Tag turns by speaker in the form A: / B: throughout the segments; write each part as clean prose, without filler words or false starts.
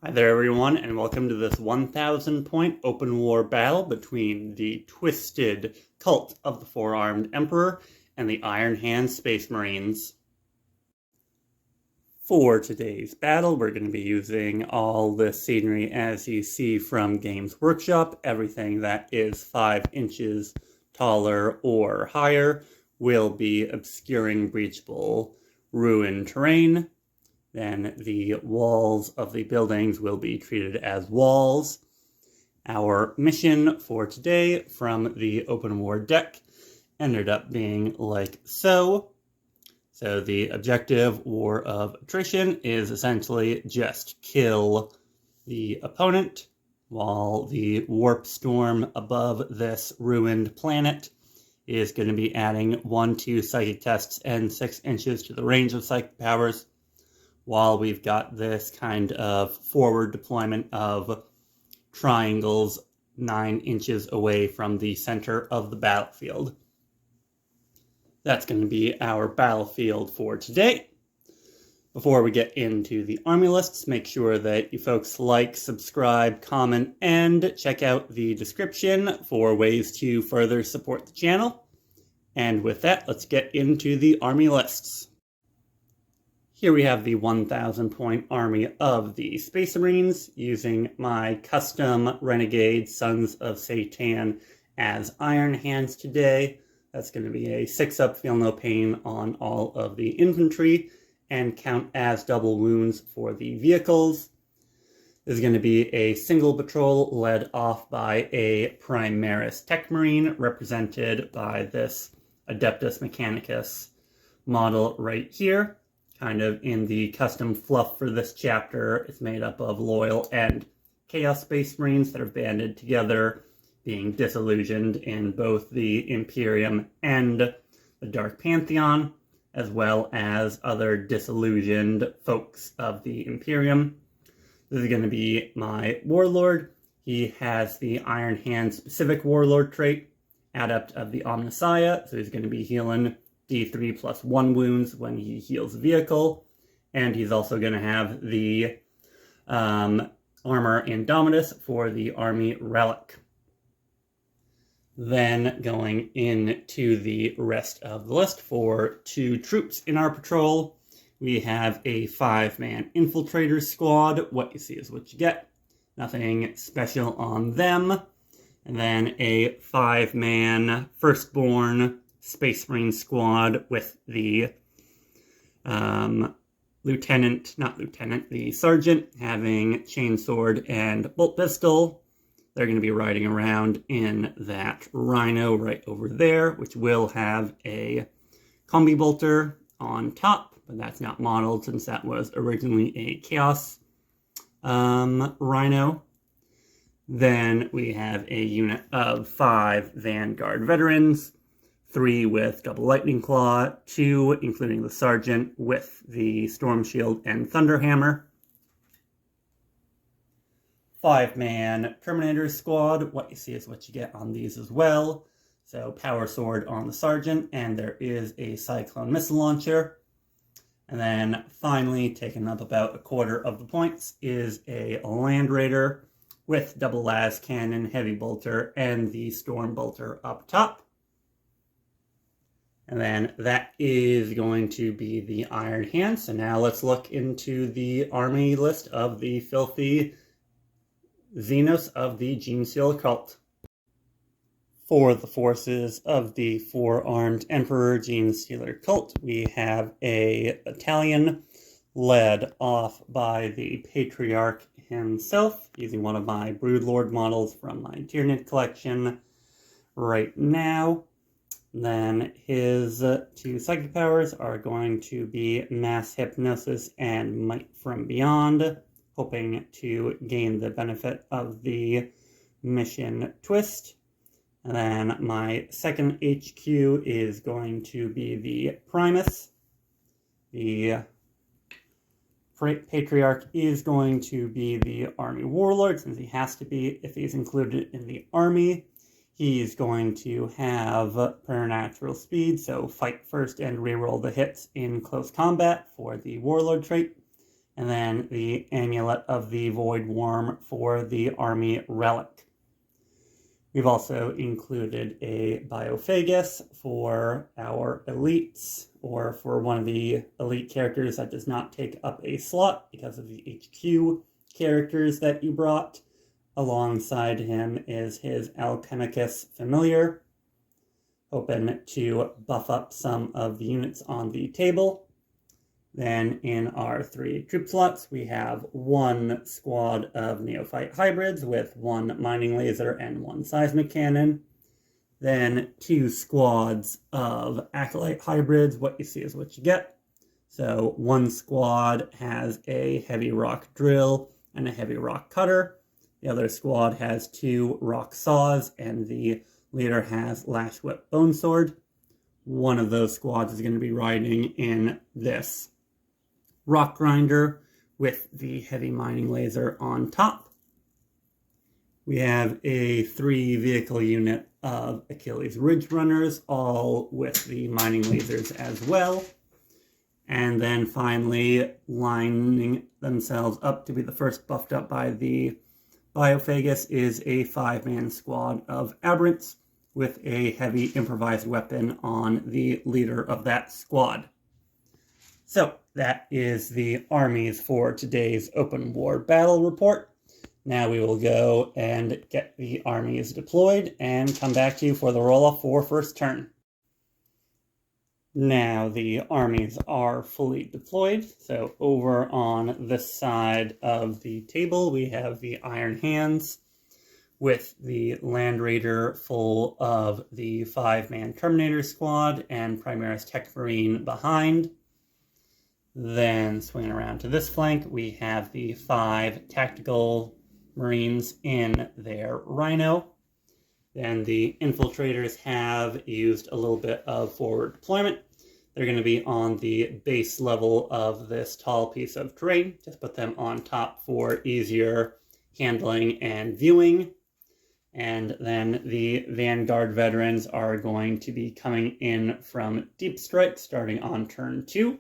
A: Hi there everyone, and welcome to this 1,000 point open war battle between the twisted cult of the Four-Armed Emperor and the Iron Hand Space Marines. For today's battle, we're going to be using all the scenery as you see from Games Workshop. Everything that is 5 inches taller or higher will be obscuring breachable ruined terrain. Then the walls of the buildings will be treated as walls. Our mission for today from the open war deck ended up being like so. So the objective, War of Attrition, is essentially just kill the opponent while the warp storm above this ruined planet is going to be adding 1-2 psychic tests and 6 inches to the range of psychic powers, while we've got this kind of forward deployment of triangles 9 inches away from the center of the battlefield. That's going to be our battlefield for today. Before we get into the army lists, make sure that you folks like, subscribe, comment, and check out the description for ways to further support the channel. And with that, let's get into the army lists. Here we have the 1,000 point army of the Space Marines using my custom renegade Sons of Sey'tan as Iron Hands today. That's going to be a 6-up feel no pain on all of the infantry and count as double wounds for the vehicles. This is going to be a single patrol led off by a Primaris Tech Marine represented by this Adeptus Mechanicus model right here. Kind of in the custom fluff for this chapter, it's made up of Loyal and Chaos Space Marines that have banded together, being disillusioned in both the Imperium and the Dark Pantheon, as well as other disillusioned folks of the Imperium. This is going to be my Warlord. He has the Iron Hand specific Warlord trait, Adept of the Omnissiah, so he's going to be healing D3 plus 1 wounds when he heals a vehicle, and he's also going to have the Armor Indomitus for the Army Relic. Then going into the rest of the list for 2 troops in our patrol, we have a 5-man Infiltrator squad. What you see is what you get. Nothing special on them. And then a 5-man Firstborn Space Marine squad with the the sergeant having chainsword and bolt pistol. They're going to be riding around in that Rhino right over there, which will have a combi bolter on top, but that's not modeled since that was originally a Chaos Rhino. Then we have a unit of 5 Vanguard Veterans, 3 with double lightning claw, 2 including the sergeant with the storm shield and thunderhammer. 5-man Terminators squad. What you see is what you get on these as well. So power sword on the sergeant, and there is a cyclone missile launcher. And then finally, taking up about a quarter of the points, is a Land Raider with double las cannon, heavy bolter, and the storm bolter up top. And then that is going to be the Iron Hand. So now let's look into the army list of the filthy Xenos of the Genestealer cult. For the forces of the Four-Armed Emperor Genestealer cult, we have a battalion led off by the Patriarch himself, using one of my Broodlord models from my Tyranid collection right now. Then his 2 psychic powers are going to be Mass Hypnosis and Might from Beyond, hoping to gain the benefit of the mission twist. And then my second HQ is going to be the Primus. The Patriarch is going to be the Army Warlord, since he has to be if he's included in the army. He's going to have preternatural speed, so fight first and reroll the hits in close combat for the Warlord trait. and then the Amulet of the Void Worm for the Army Relic. We've also included a Biophagus for our elites, or for one of the elite characters that does not take up a slot because of the HQ characters that you brought. Alongside him is his Alchemicus Familiar, hoping to buff up some of the units on the table. Then in our 3 troop slots, we have 1 squad of Neophyte Hybrids with 1 Mining Laser and 1 Seismic Cannon. Then 2 squads of Acolyte Hybrids. What you see is what you get. So 1 squad has a Heavy Rock Drill and a Heavy Rock Cutter. The other squad has 2 Rock Saws, and the leader has Lash Whip Bone Sword. One of those squads is going to be riding in this Rock Grinder with the Heavy Mining Laser on top. We have a 3 vehicle unit of Achilles Ridge Runners, all with the Mining Lasers as well. And then finally, lining themselves up to be the first buffed up by the Biophagus, is a 5-man squad of Aberrants with a heavy improvised weapon on the leader of that squad. So that is the armies for today's open war battle report. Now we will go and get the armies deployed and come back to you for the roll-off for first turn. Now the armies are fully deployed. So over on this side of the table, we have the Iron Hands with the Land Raider full of the 5-man Terminator squad and Primaris Tech Marine behind. Then swinging around to this flank, we have the 5 Tactical Marines in their Rhino. Then the Infiltrators have used a little bit of forward deployment. They're going to be on the base level of this tall piece of terrain. Just put them on top for easier handling and viewing. And then the Vanguard Veterans are going to be coming in from Deep Strike starting on turn 2.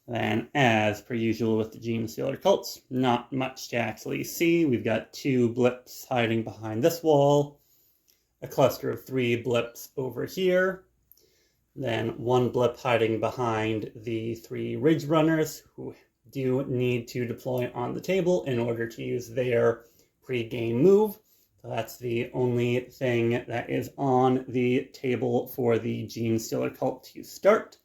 A: Then, as per usual with the Genestealer cults, not much to actually see. We've got 2 blips hiding behind this wall, a cluster of 3 blips over here, then 1 blip hiding behind the 3 Ridge Runners, who do need to deploy on the table in order to use their pre-game move. So that's the only thing that is on the table for the Genestealer cult to start.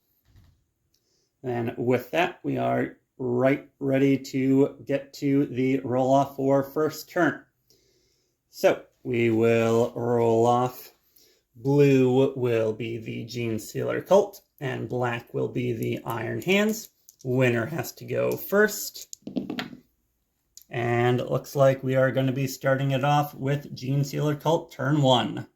A: And with that, we are right ready to get to the roll-off for first turn. So we will roll off. Blue will be the Genestealer cult, and black will be the Iron Hands. Winner has to go first. And it looks like we are going to be starting it off with Genestealer cult turn 1.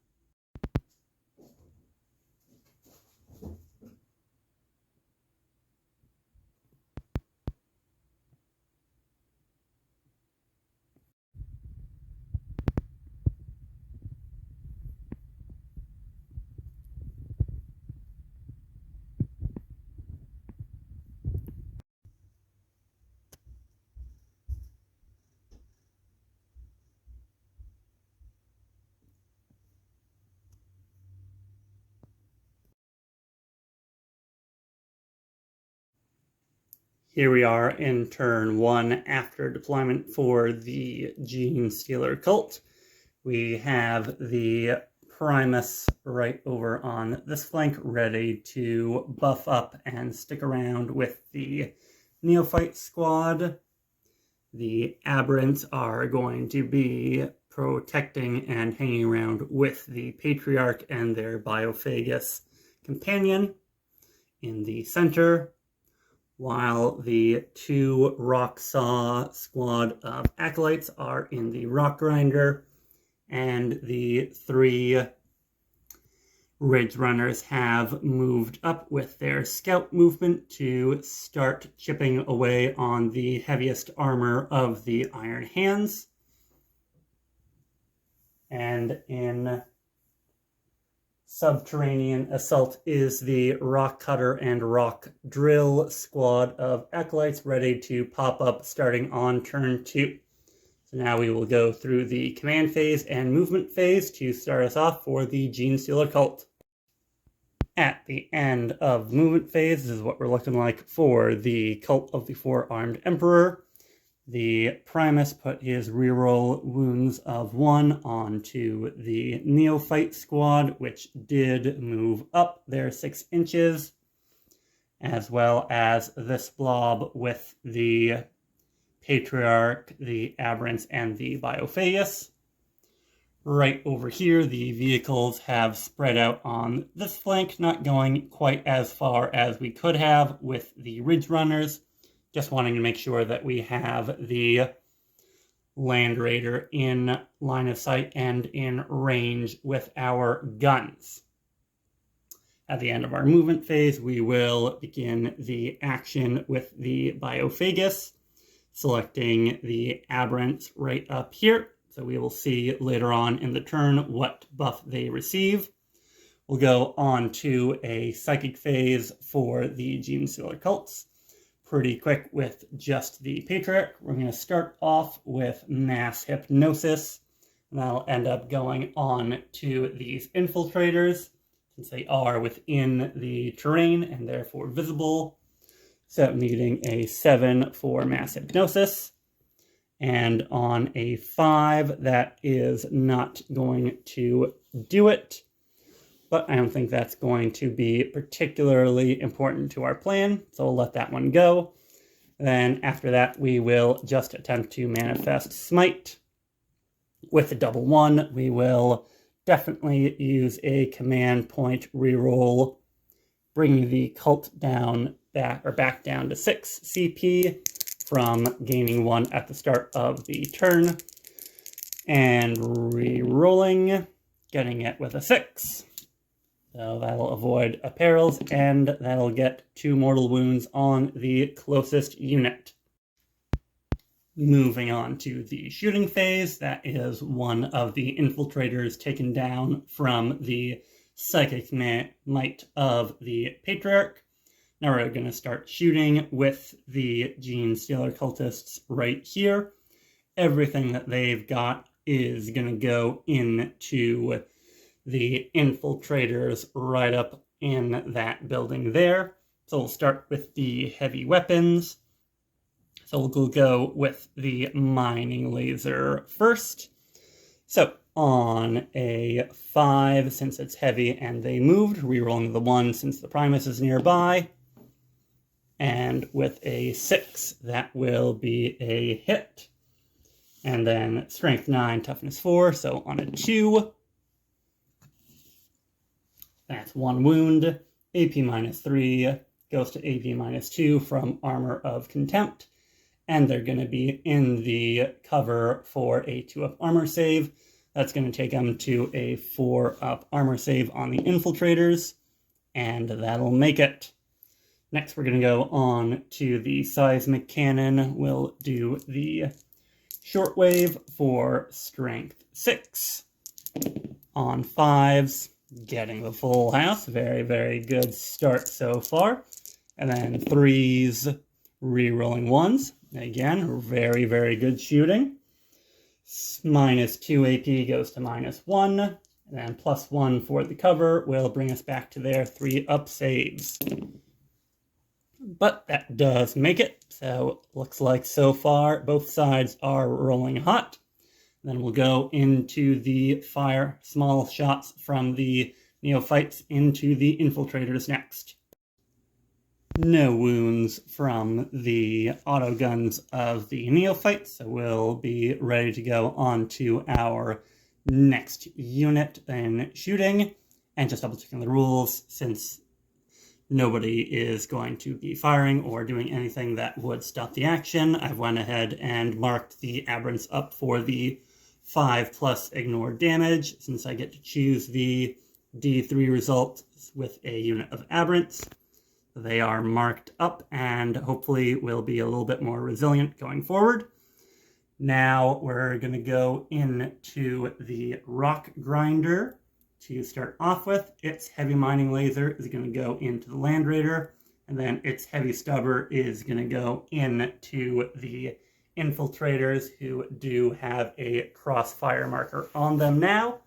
A: Here we are in turn 1 after deployment for the Genestealer cult. We have the Primus right over on this flank, ready to buff up and stick around with the Neophyte squad. The Aberrants are going to be protecting and hanging around with the Patriarch and their Biophagus companion in the center, while the 2 Rock Saw squad of Acolytes are in the Rock Grinder, and the 3 Ridge Runners have moved up with their scout movement to start chipping away on the heaviest armor of the Iron Hands. And in Subterranean Assault is the Rock Cutter and Rock Drill squad of Acolytes ready to pop up starting on turn 2. So now we will go through the command phase and movement phase to start us off for the Genestealer cult. At the end of movement phase, this is what we're looking like for the Cult of the Four-Armed Emperor. The Primus put his reroll wounds of 1 onto the Neophyte squad, which did move up their 6 inches, as well as this blob with the Patriarch, the Aberrants, and the Biophagus. Right over here, the vehicles have spread out on this flank, not going quite as far as we could have with the Ridge Runners. Just wanting to make sure that we have the Land Raider in line of sight and in range with our guns. At the end of our movement phase, we will begin the action with the Biophagus, selecting the Aberrants right up here. So we will see later on in the turn what buff they receive. We'll go on to a Psychic phase for the Genestealer cults. Pretty quick with just the Patriarch. We're going to start off with Mass Hypnosis, and that'll end up going on to these Infiltrators, since they are within the terrain and therefore visible. So needing a 7 for Mass Hypnosis. And on a 5, that is not going to do it. But I don't think that's going to be particularly important to our plan, so we'll let that one go. Then after that, we will just attempt to manifest Smite. With a double 1, we will definitely use a command point reroll, bringing the cult down back down to 6 CP from gaining 1 at the start of the turn, and re-rolling, getting it with a 6. So that'll avoid apparels, and that'll get 2 mortal wounds on the closest unit. Moving on to the shooting phase, that is one of the Infiltrators taken down from the Psychic Might of the Patriarch. Now we're going to start shooting with the Genestealer cultists right here. Everything that they've got is going to go into the Infiltrators right up in that building there. So we'll start with the heavy weapons. So we'll go with the Mining Laser first. So on a 5, since it's heavy and they moved, rerolling the 1 since the Primus is nearby. And with a 6, that will be a hit. And then Strength 9, Toughness 4, so on a 2, that's 1 wound. AP minus 3 goes to AP minus 2 from Armor of Contempt. And they're going to be in the cover for a 2-up armor save. That's going to take them to a 4-up armor save on the Infiltrators. And that'll make it. Next, we're going to go on to the Seismic Cannon. We'll do the Shortwave for Strength 6. On 5s, getting the full house. Very, very good start so far. And then 3s, re-rolling 1s. Again, very, very good shooting. Minus 2 AP goes to minus 1. And then plus 1 for the cover will bring us back to their 3-up saves. But that does make it, so looks like so far both sides are rolling hot. Then we'll go into the fire small shots from the Neophytes into the Infiltrators next. No wounds from the auto guns of the Neophytes, so we'll be ready to go on to our next unit in shooting. And just double checking the rules, since nobody is going to be firing or doing anything that would stop the action, I've went ahead and marked the Aberrants up for the 5+ ignored damage, since I get to choose the D3 result with a unit of Aberrants. They are marked up and hopefully will be a little bit more resilient going forward. Now we're going to go into the Rock Grinder to start off with. Its heavy mining laser is going to go into the Land Raider, and then its heavy stubber is going to go into the infiltrators, who do have a crossfire marker on them now.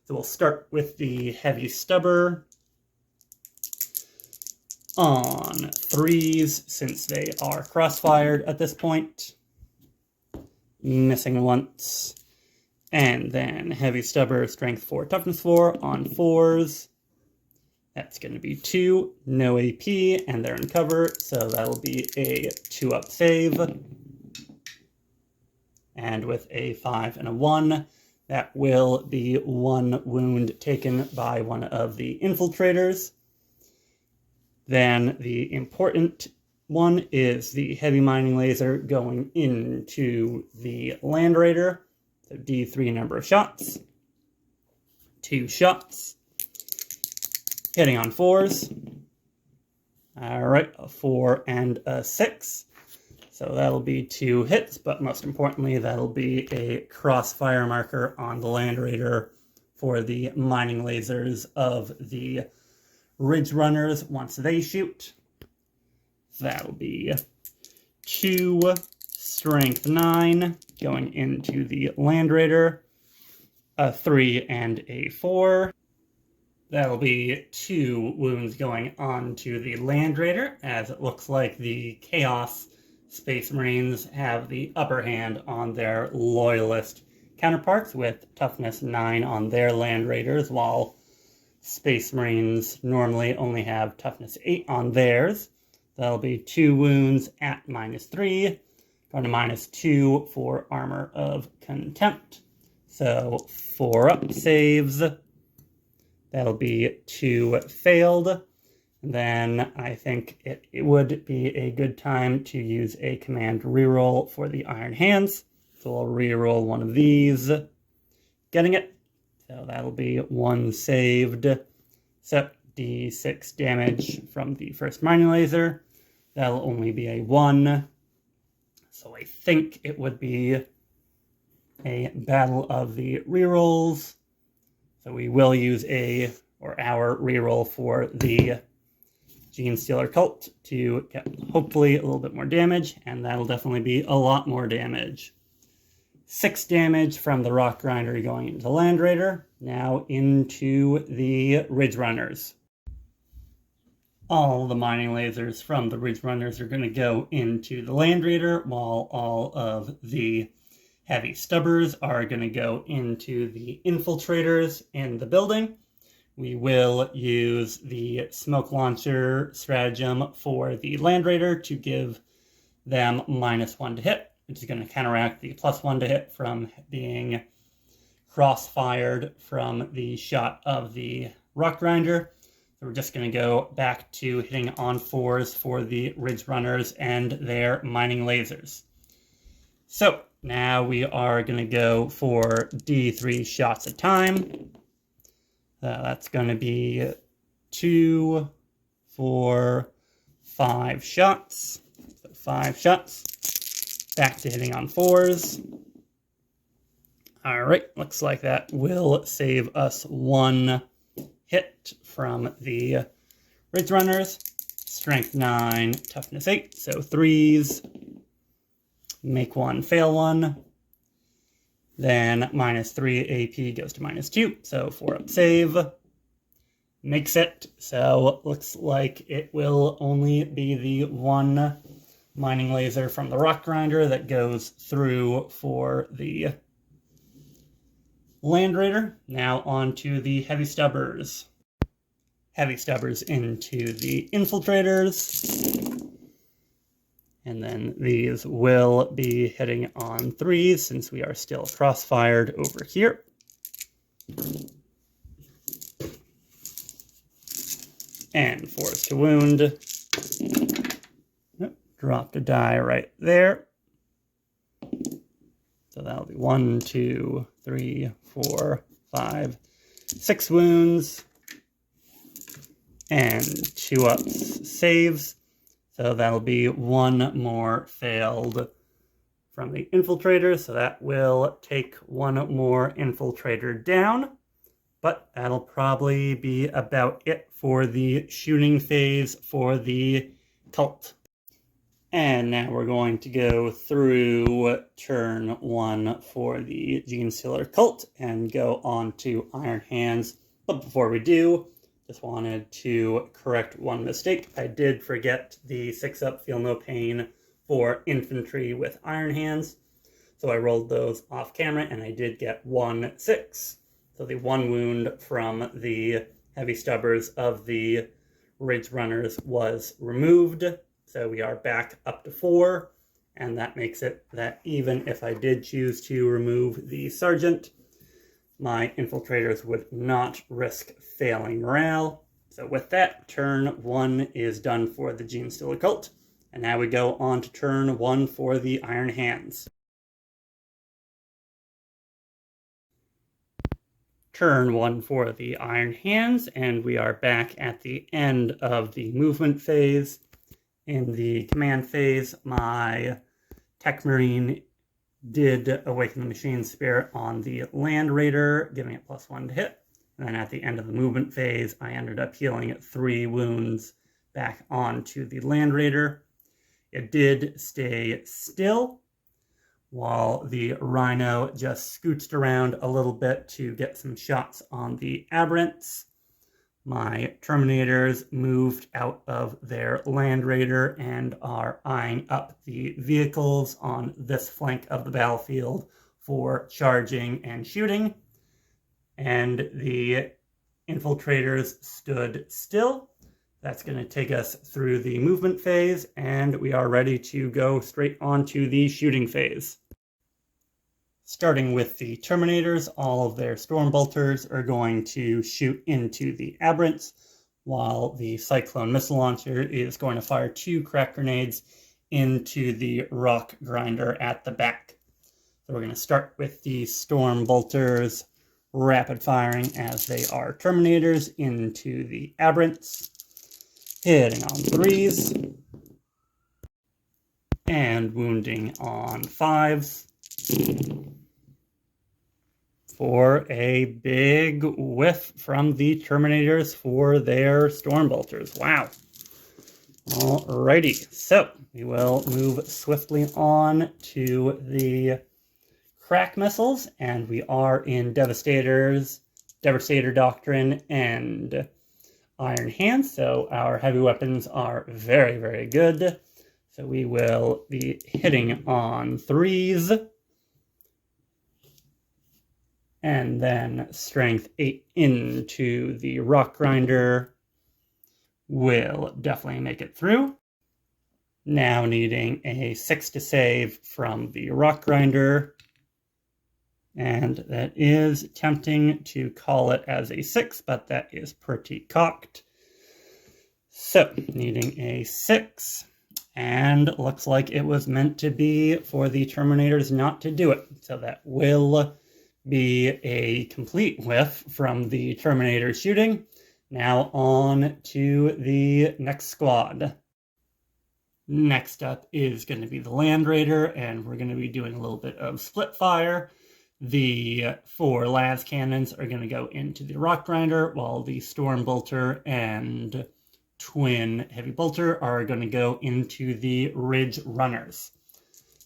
A: So we'll start with the heavy stubber on 3s, since they are crossfired at this point. Missing once. And then heavy stubber, strength 4, toughness 4 on 4s. That's going to be 2, no AP, and they're in cover, so that'll be a 2-up save. And with a 5 and a 1, that will be 1 wound taken by one of the infiltrators. Then the important one is the heavy mining laser going into the Land Raider. So D3 number of shots. 2 shots. Hitting on 4s. Alright, a 4 and a 6. So that'll be 2 hits, but most importantly, that'll be a crossfire marker on the Land Raider for the mining lasers of the Ridge Runners once they shoot. That'll be 2 strength 9 going into the Land Raider, a 3 and a 4. That'll be 2 wounds going on to the Land Raider, as it looks like the Chaos Space Marines have the upper hand on their Loyalist counterparts, with toughness 9 on their Land Raiders, while Space Marines normally only have toughness 8 on theirs. That'll be 2 wounds at -3, going to -2 for Armor of Contempt. So 4-up saves. That'll be 2 failed. And then I think it would be a good time to use a command reroll for the Iron Hands. So we'll reroll one of these. Getting it. So that'll be 1 saved. So D6 damage from the first mining laser. That'll only be a 1. So I think it would be a battle of the rerolls. So we will use our reroll for the Gene Stealer Cult to get hopefully a little bit more damage, and that'll definitely be a lot more damage. 6 damage from the Rock Grinder going into Land Raider, now into the Ridge Runners. All the mining lasers from the Ridge Runners are going to go into the Land Raider, while all of the heavy stubbers are going to go into the infiltrators in the building. We will use the smoke launcher stratagem for the Land Raider to give them -1 to hit, which is going to counteract the +1 to hit from being cross-fired from the shot of the Rock Grinder. So we're just going to go back to hitting on 4s for the Ridge Runners and their mining lasers. So now we are going to go for D3 shots a time. That's going to be 2, 4, 5 shots. So 5 shots. Back to hitting on 4s. Alright, looks like that will save us 1 hit from the Ridge Runners. Strength 9, toughness 8, so 3s. Make 1, fail 1. Then -3 AP goes to -2, so 4-up save. Makes it, so looks like it will only be the 1 mining laser from the Rock Grinder that goes through for the Land Raider. Now on to the heavy stubbers. Heavy stubbers into the infiltrators. And then these will be hitting on 3s since we are still cross-fired over here. And 4s to wound. Dropped a die right there. So that'll be 1, 2, 3, 4, 5, 6 wounds. And 2-ups saves. So that'll be 1 more failed from the infiltrator. So that will take 1 more infiltrator down. But that'll probably be about it for the shooting phase for the cult. And now we're going to go through turn 1 for the Genestealer cult and go on to Iron Hands. But before we do, just wanted to correct one mistake. I did forget the 6-up Feel No Pain for infantry with Iron Hands. So I rolled those off camera and I did get 1-6. So the 1 wound from the heavy stubbers of the Ridge Runners was removed. So we are back up to 4, and that makes it that even if I did choose to remove the Sergeant, my infiltrators would not risk failing morale. So with that, turn 1 is done for the Genestealer cult, and now we go on to turn 1 for the Iron Hands. Turn 1 for the Iron Hands, and we are back at the end of the movement phase. In the command phase, my Tech Marine did awaken the Machine Spirit on the Land Raider, giving it +1 to hit. And then at the end of the movement phase, I ended up healing 3 wounds back onto the Land Raider. It did stay still, while the Rhino just scooched around a little bit to get some shots on the Aberrants. My Terminators moved out of their Land Raider and are eyeing up the vehicles on this flank of the battlefield for charging and shooting. And the Infiltrators stood still. That's going to take us through the movement phase, and we are ready to go straight on to the shooting phase. Starting with the Terminators, all of their Stormbolters are going to shoot into the Aberrants, while the Cyclone Missile Launcher is going to fire 2 crack grenades into the Rock Grinder at the back. So we're going to start with the Stormbolters rapid firing as they are Terminators into the Aberrants, hitting on 3s, and wounding on 5s. For a big whiff from the Terminators for their Stormbolters. Wow. Alrighty, so we will move swiftly on to the crack missiles, and we are in Devastator Doctrine and Iron Hands, so our heavy weapons are very, very good. So we will be hitting on 3s. And then strength 8 into the Rock Grinder will definitely make it through. Now needing a 6 to save from the Rock Grinder. And that is tempting to call it as a 6, but that is pretty cocked. So needing a 6. And looks like it was meant to be for the Terminators not to do it. So that will be a complete whiff from the Terminator shooting. Now on to the next squad. Next up is going to be the Land Raider, and we're going to be doing a little bit of split fire. The 4 las cannons are going to go into the Rock Grinder, while the Storm Bolter and Twin Heavy Bolter are going to go into the Ridge Runners.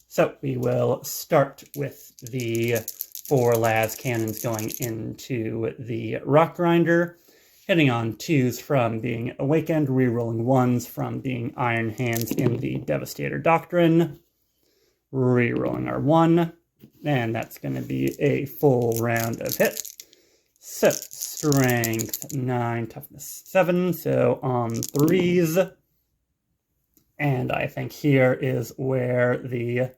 A: So we will start with the 4 las cannons going into the Rock Grinder, hitting on 2s from being awakened, rerolling 1s from being Iron Hands in the Devastator Doctrine, rerolling our 1, and that's going to be a full round of hit. So strength 9, toughness 7, so on 3s, and I think here is where the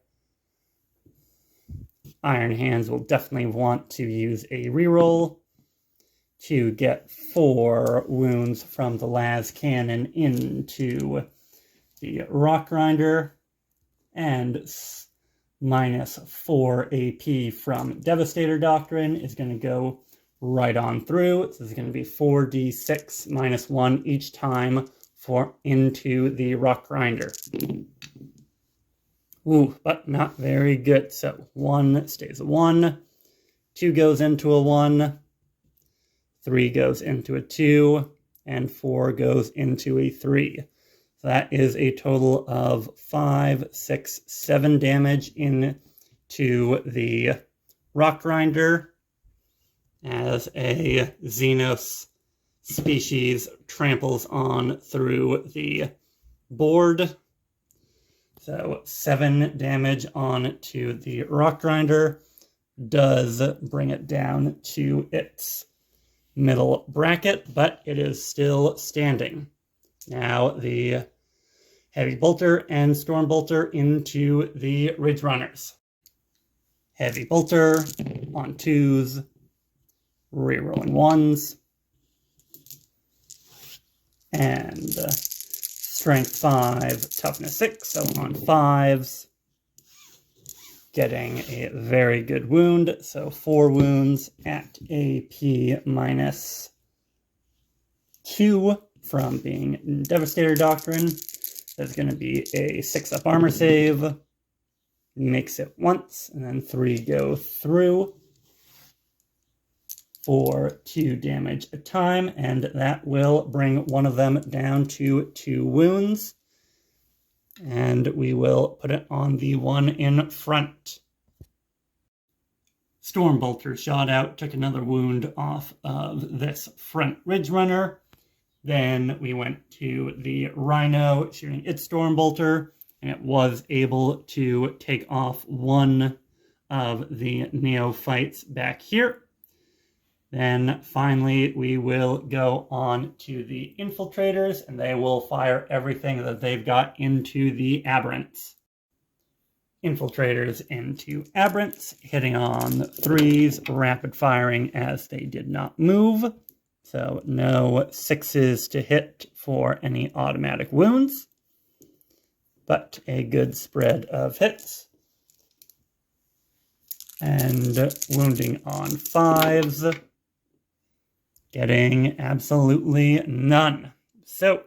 A: Iron Hands will definitely want to use a reroll to get 4 wounds from the las cannon into the Rock Grinder, and minus 4 AP from Devastator Doctrine is going to go right on through. So this is going to be 4d6 minus 1 each time for into the Rock Grinder. Ooh, but not very good. So 1 stays a 1, 2 goes into a 1, 3 goes into a 2, and 4 goes into a 3. So that is a total of 5, 6, 7 damage into the Rock Grinder as a Xenos species tramples on through the board. So 7 damage on to the Rock Grinder does bring it down to its middle bracket, but it is still standing. Now the Heavy Bolter and Storm Bolter into the Ridge Runners. Heavy Bolter on 2s, rerolling 1s, and Strength 5, Toughness 6, so on 5s, getting a very good wound, so 4 wounds at AP minus 2 from being Devastator Doctrine. There's going to be a 6-up armor save, makes it once, and then 3 go through for 2 damage a time, and that will bring one of them down to 2 wounds. And we will put it on the one in front. Storm Bolter shot out, took another wound off of this front Ridge Runner. Then we went to the Rhino, shooting its Storm Bolter, and it was able to take off one of the neophytes back here. Then finally we will go on to the Infiltrators, and they will fire everything that they've got into the Aberrants. Infiltrators into Aberrants, hitting on 3s, rapid firing as they did not move. So no 6s to hit for any automatic wounds, but a good spread of hits. And wounding on 5s, getting absolutely none. So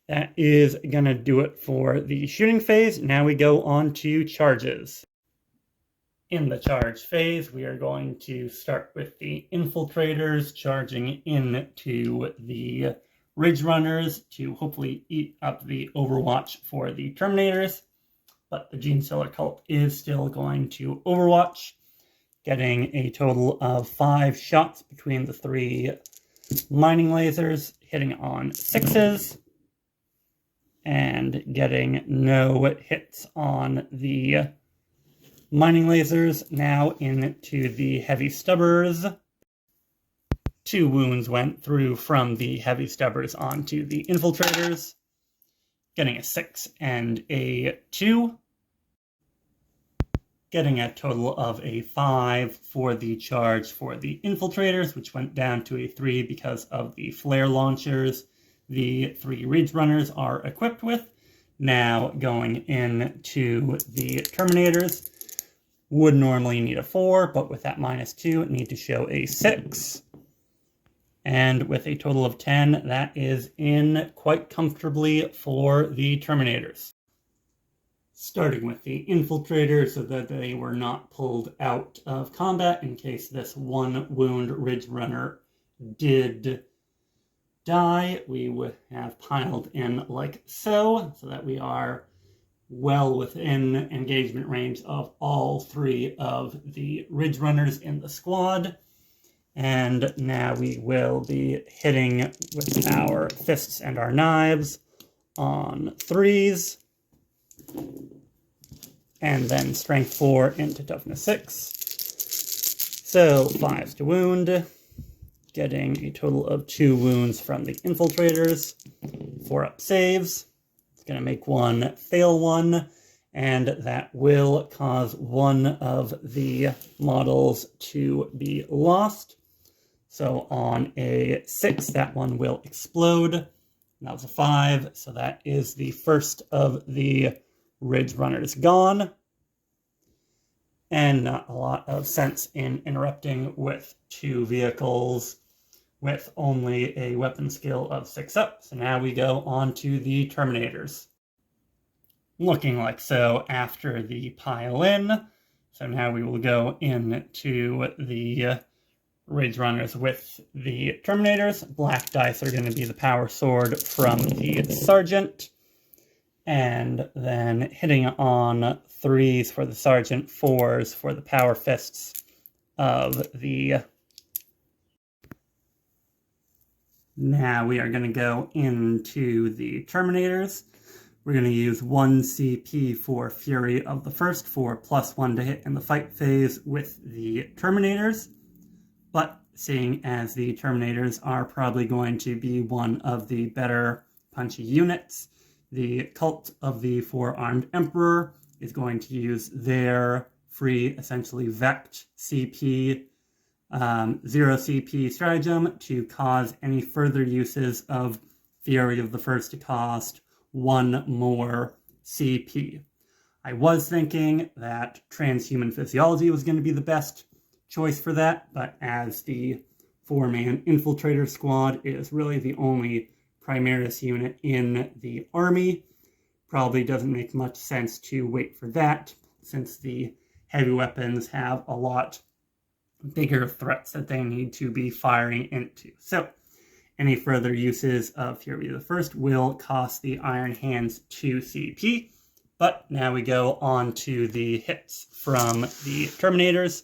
A: that is going to do it for the shooting phase. Now we go on to charges. In the charge phase, we are going to start with the Infiltrators charging into the Ridge Runners to hopefully eat up the Overwatch for the Terminators. But the Genestealer Cult is still going to Overwatch, getting a total of 5 shots between the 3 mining lasers, hitting on 6s, and getting no hits on the mining lasers. Now into the Heavy Stubbers. 2 wounds went through from the Heavy Stubbers onto the Infiltrators, getting a 6 and a 2. Getting a total of a 5 for the charge for the Infiltrators, which went down to a 3 because of the flare launchers the 3 Ridge Runners are equipped with. Now going into the Terminators, would normally need a 4, but with that -2, need to show a 6. And with a total of 10, that is in quite comfortably for the Terminators. Starting with the Infiltrators so that they were not pulled out of combat in case this 1 wound Ridge Runner did die. We would have piled in like so that we are well within engagement range of all 3 of the Ridge Runners in the squad. And now we will be hitting with our fists and our knives on 3s. And then Strength 4 into Toughness 6. So 5s to wound, getting a total of 2 wounds from the Infiltrators. 4-up saves. It's going to make 1 fail 1, and that will cause one of the models to be lost. So on a 6, that one will explode. That was a 5, so that is the first of the Ridge Runners gone. And not a lot of sense in interrupting with 2 vehicles with only a weapon skill of 6 up. So now we go on to the Terminators. Looking like so after the pile in. So now we will go into the Ridge Runners with the Terminators. Black dice are going to be the power sword from the Sergeant. And then hitting on 3s for the Sergeant, 4s for the power fists of the... Now we are going to go into the Terminators. We're going to use 1 CP for Fury of the First for +1 to hit in the fight phase with the Terminators. But seeing as the Terminators are probably going to be one of the better punchy units, the Cult of the Four-Armed Emperor is going to use their free, essentially Vect CP, 0 CP stratagem to cause any further uses of Fury of the First to cost 1 more CP. I was thinking that Transhuman Physiology was going to be the best choice for that, but as the 4-man Infiltrator Squad is really the only Primaris unit in the army, probably doesn't make much sense to wait for that, since the heavy weapons have a lot bigger threats that they need to be firing into. So, any further uses of Fury the First will cost the Iron Hands 2 CP, but now we go on to the hits from the Terminators.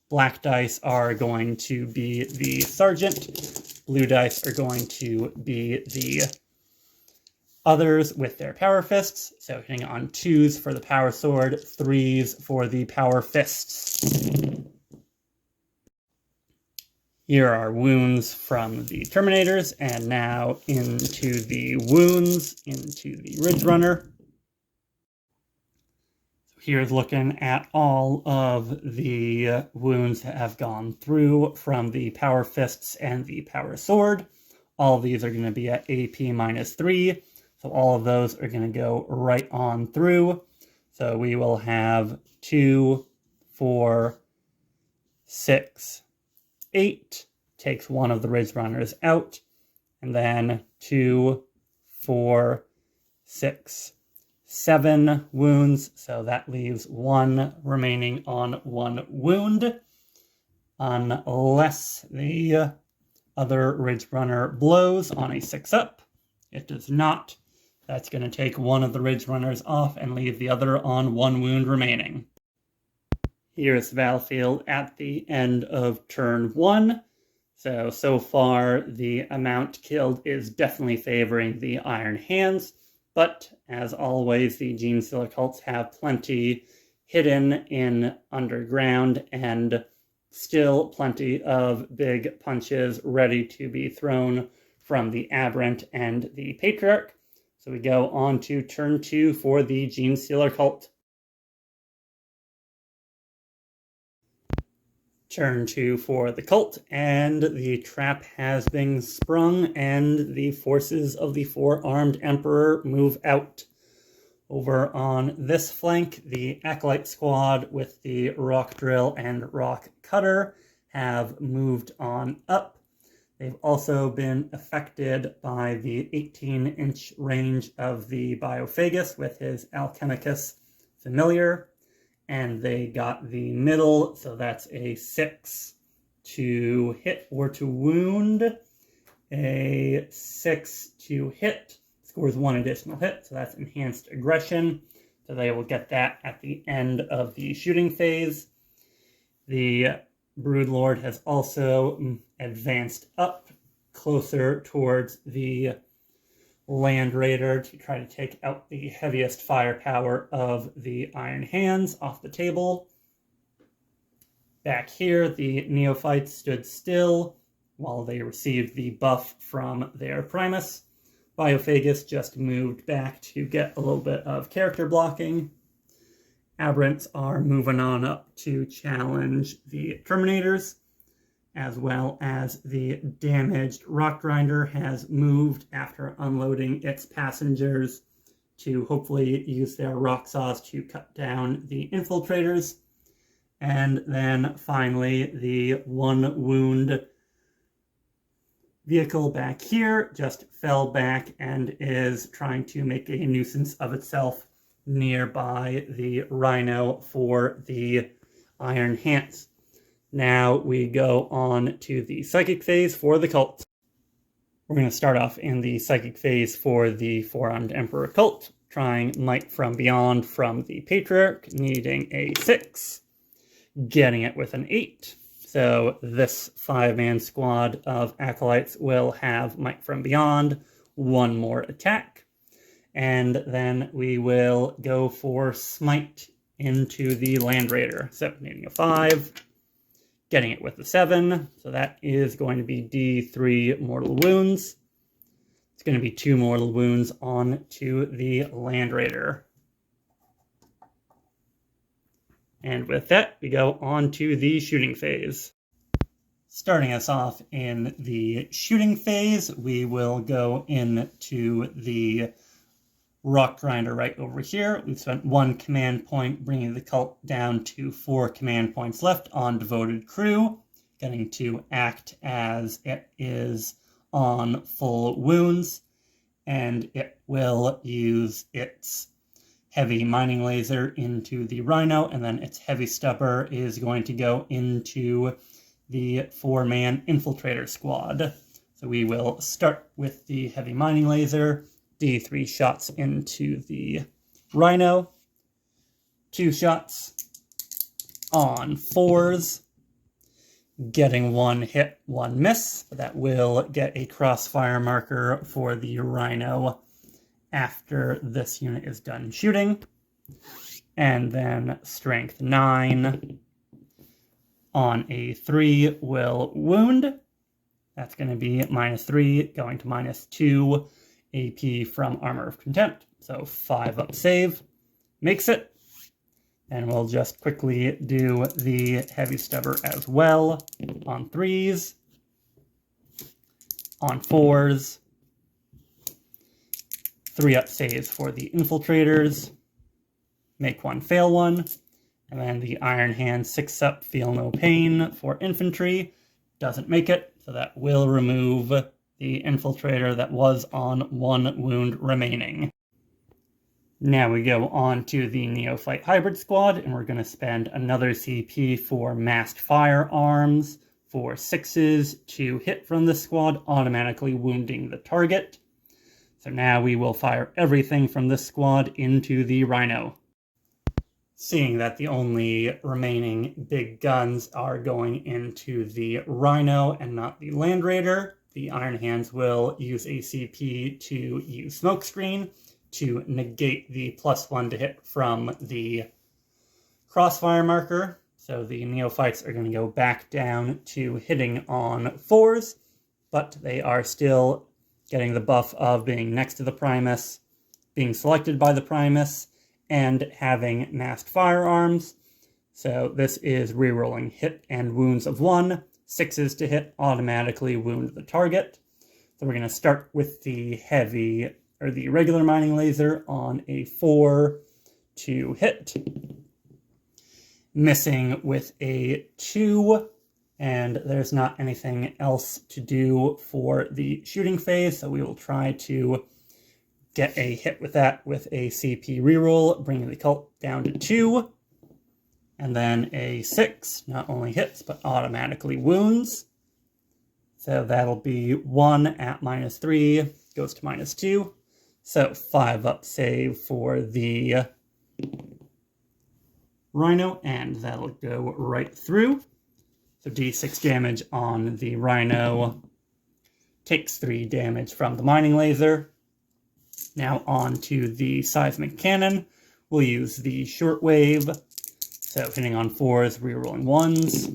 A: Black dice are going to be the Sergeant. Blue dice are going to be the others with their power fists. So hitting on 2s for the power sword, 3s for the power fists. Here are wounds from the Terminators, and now into the wounds, into the Ridge Runner. Here's looking at all of the wounds that have gone through from the Power Fists and the Power Sword. All of these are going to be at AP -3, so all of those are going to go right on through. So we will have 2, 4, 6, 8, takes one of the Ridge Runners out, and then 2, 4, 6, 7 wounds, so that leaves 1 remaining on 1 wound, unless the other Ridge Runner blows on a 6-up. It does not. That's going to take one of the Ridge Runners off and leave the other on 1 wound remaining. Here's the battlefield at the end of turn 1. So far the amount killed is definitely favoring the Iron Hands. But, as always, the Genestealer cults have plenty hidden in underground and still plenty of big punches ready to be thrown from the Aberrant and the Patriarch. So we go on to turn 2 for the Genestealer cult. Turn 2 for the cult, and the trap has been sprung, and the forces of the Four-Armed Emperor move out. Over on this flank, the Acolyte squad with the Rock Drill and Rock Cutter have moved on up. They've also been affected by the 18-inch range of the Biophagus with his Alchemicus Familiar. And they got the middle, so that's a 6 to hit or to wound. A 6 to hit, scores 1 additional hit, so that's enhanced aggression. So they will get that at the end of the shooting phase. The Broodlord has also advanced up closer towards the Land Raider to try to take out the heaviest firepower of the Iron Hands off the table. Back here, the Neophytes stood still while they received the buff from their Primus. Biophagus just moved back to get a little bit of character blocking. Aberrants are moving on up to challenge the Terminators, as well as the damaged Rock Grinder has moved after unloading its passengers to hopefully use their rock saws to cut down the Infiltrators. And then finally, the 1 wound vehicle back here just fell back and is trying to make a nuisance of itself nearby the Rhino for the Iron Hands. Now we go on to the psychic phase for the cult. We're going to start off in the psychic phase for the Four-Armed Emperor cult, trying Might from Beyond from the Patriarch, needing a 6, getting it with an 8. So this 5-man squad of Acolytes will have Might from Beyond, 1 more attack, and then we will go for Smite into the Land Raider. So needing a 5, getting it with a 7, so that is going to be D3 mortal wounds. It's going to be 2 mortal wounds on to the Land Raider. And with that, we go on to the shooting phase. Starting us off in the shooting phase, we will go into the Rock Grinder right over here. We've spent 1 command point, bringing the cult down to 4 command points left on Devoted Crew, getting to act as it is on full wounds, and it will use its heavy mining laser into the Rhino, and then its heavy stubber is going to go into the 4-man infiltrator squad. So we will start with the heavy mining laser, D3 shots into the Rhino, 2 shots on 4s, getting 1 hit, 1 miss. That will get a crossfire marker for the Rhino after this unit is done shooting. And then strength 9 on a 3 will wound. That's going to be -3 going to -2 AP from Armor of Contempt. So 5 up save makes it. And we'll just quickly do the heavy stubber as well on 3s, on 4s, 3 up saves for the infiltrators, make 1 fail 1, and then the Iron Hand 6 up feel no pain for infantry, doesn't make it, so that will remove the infiltrator that was on 1 wound remaining. Now we go on to the Neophyte Hybrid Squad, and we're going to spend another CP for Massed Firearms for 6s to hit from this squad, automatically wounding the target. So now we will fire everything from this squad into the Rhino. Seeing that the only remaining big guns are going into the Rhino and not the Land Raider, the Iron Hands will use a CP to use Smokescreen to negate the +1 to hit from the crossfire marker. So the Neophytes are going to go back down to hitting on 4s, but they are still getting the buff of being next to the Primus, being selected by the Primus, and having massed firearms. So this is rerolling hit and wounds of 1. 6s to hit automatically wound the target. So we're going to start with the heavy, or the regular mining laser on a 4 to hit. Missing with a 2, and there's not anything else to do for the shooting phase, so we will try to get a hit with that with a CP reroll, bringing the cult down to 2. And then a 6, not only hits, but automatically wounds. So that'll be 1 at -3, goes to -2. So 5 up save for the Rhino, and that'll go right through. So D6 damage on the Rhino, takes 3 damage from the mining laser. Now on to the Seismic Cannon. We'll use the shortwave. So hitting on 4s, rerolling 1s.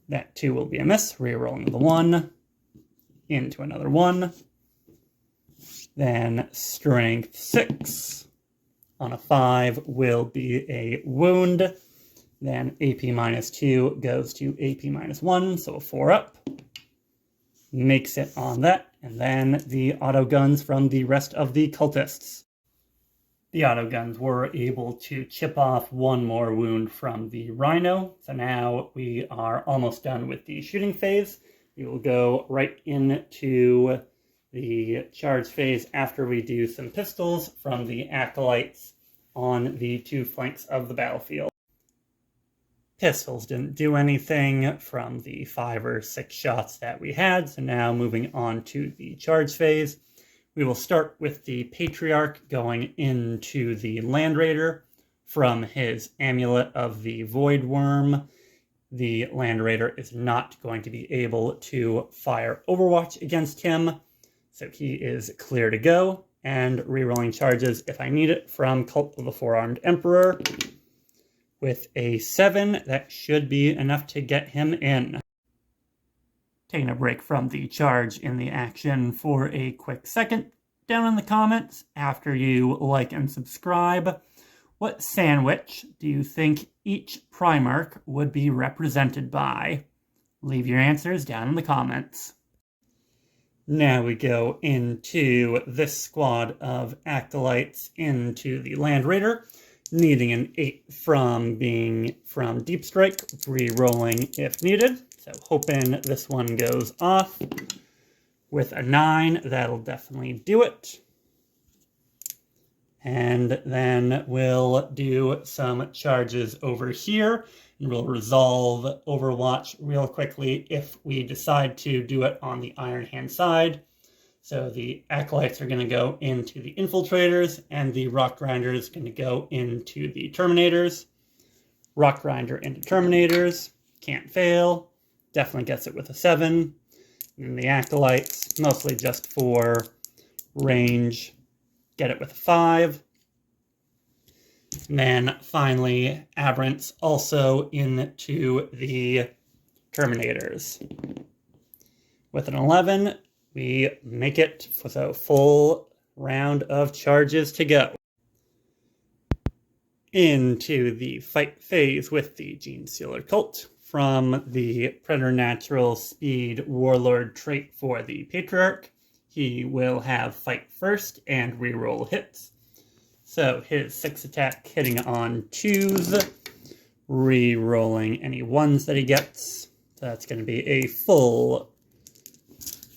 A: That 2 will be a miss, rerolling the 1 into another 1. Then strength 6 on a 5 will be a wound. Then AP -2 goes to AP -1, so a 4 up. Makes it on that. And then the auto guns from the rest of the cultists. The auto guns were able to chip off 1 more wound from the Rhino. So now we are almost done with the shooting phase. We will go right into the charge phase after we do some pistols from the Acolytes on the 2 flanks of the battlefield. Pistols didn't do anything from the 5 or 6 shots that we had, so now moving on to the charge phase. We will start with the Patriarch going into the Land Raider from his Amulet of the Void Worm. The Land Raider is not going to be able to fire Overwatch against him, so he is clear to go, and rerolling charges if I need it from Cult of the Four-Armed Emperor. With a 7, that should be enough to get him in. Taking a break from the charge in the action for a quick second. Down in the comments, after you like and subscribe, what sandwich do you think each Primarch would be represented by? Leave your answers down in the comments. Now we go into this squad of Acolytes into the Land Raider, needing an 8 from being from Deep Strike, re-rolling if needed. So hoping this one goes off. With a 9, that'll definitely do it. And then we'll do some charges over here, and we'll resolve Overwatch real quickly if we decide to do it on the Iron Hand side. So the Acolytes are going to go into the Infiltrators, and the Rock Grinder is going to go into the Terminators. Rock Grinder into Terminators, can't fail, definitely gets it with a 7. And the Acolytes, mostly just for range, get it with a 5. And then finally, Aberrants also into the Terminators. With an 11, we make it for the full round of charges to go. Into the fight phase with the Genestealer Cult from the Preternatural Speed Warlord trait for the Patriarch. He will have fight first and reroll hits. So his 6 attack hitting on 2s, re-rolling any 1s that he gets. So that's going to be a full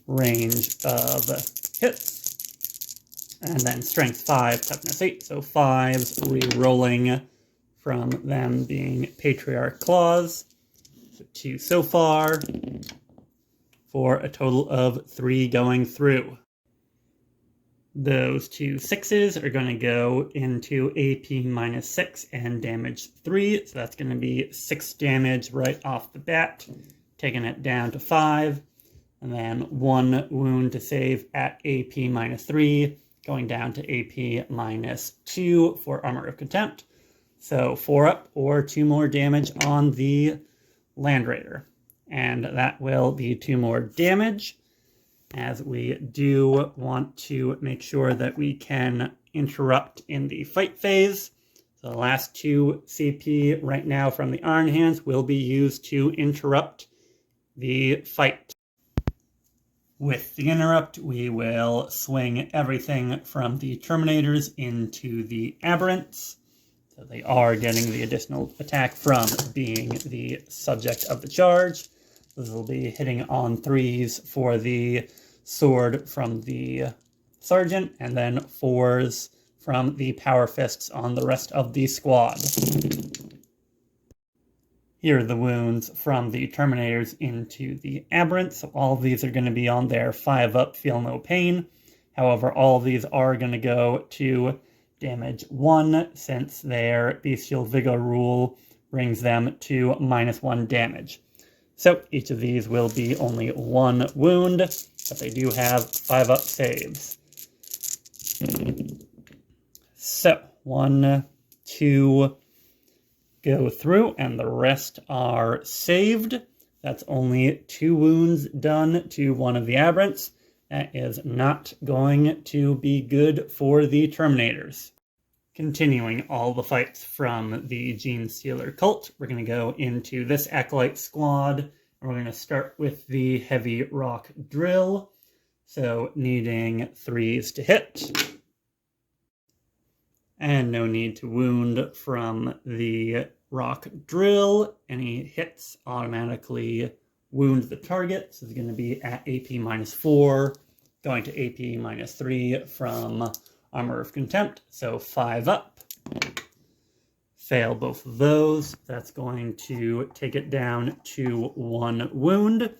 A: range of hits. And then strength 5, toughness 8, so 5s, re-rolling from them being Patriarch Claws. So 2 so far, for a total of 3 going through. Those 2 6s are going to go into AP -6 and damage 3. So that's going to be 6 damage right off the bat, taking it down to 5. And then 1 wound to save at AP -3, going down to AP -2 for Armor of Contempt. So 4 up or 2 more damage on the Land Raider. And that will be 2 more damage, as we do want to make sure that we can interrupt in the fight phase. So the last 2 CP right now from the Iron Hands will be used to interrupt the fight. With the interrupt, we will swing everything from the Terminators into the Aberrants. So they are getting the additional attack from being the subject of the charge. This will be hitting on 3s for the sword from the sergeant, and then 4s from the power fists on the rest of the squad. Here are the wounds from the Terminators into the Aberrants. So all of these are going to be on their 5 up, feel no pain. However, all of these are going to go to damage 1, since their Bestial Vigor rule brings them to -1 damage. So each of these will be only 1 wound, but they do have 5 up saves. So 1, 2 go through, and the rest are saved. That's only 2 wounds done to one of the Aberrants. That is not going to be good for the Terminators. Continuing all the fights from the Genestealer Cult, we're going to go into this Acolyte squad, and we're going to start with the Heavy Rock Drill. So needing 3s to hit. And no need to wound from the Rock Drill. Any hits automatically wound the target. So it's going to be at AP -4, going to AP -3 from Armor of Contempt. So 5 up. fail both of those. That's going to take it down to 1 wound.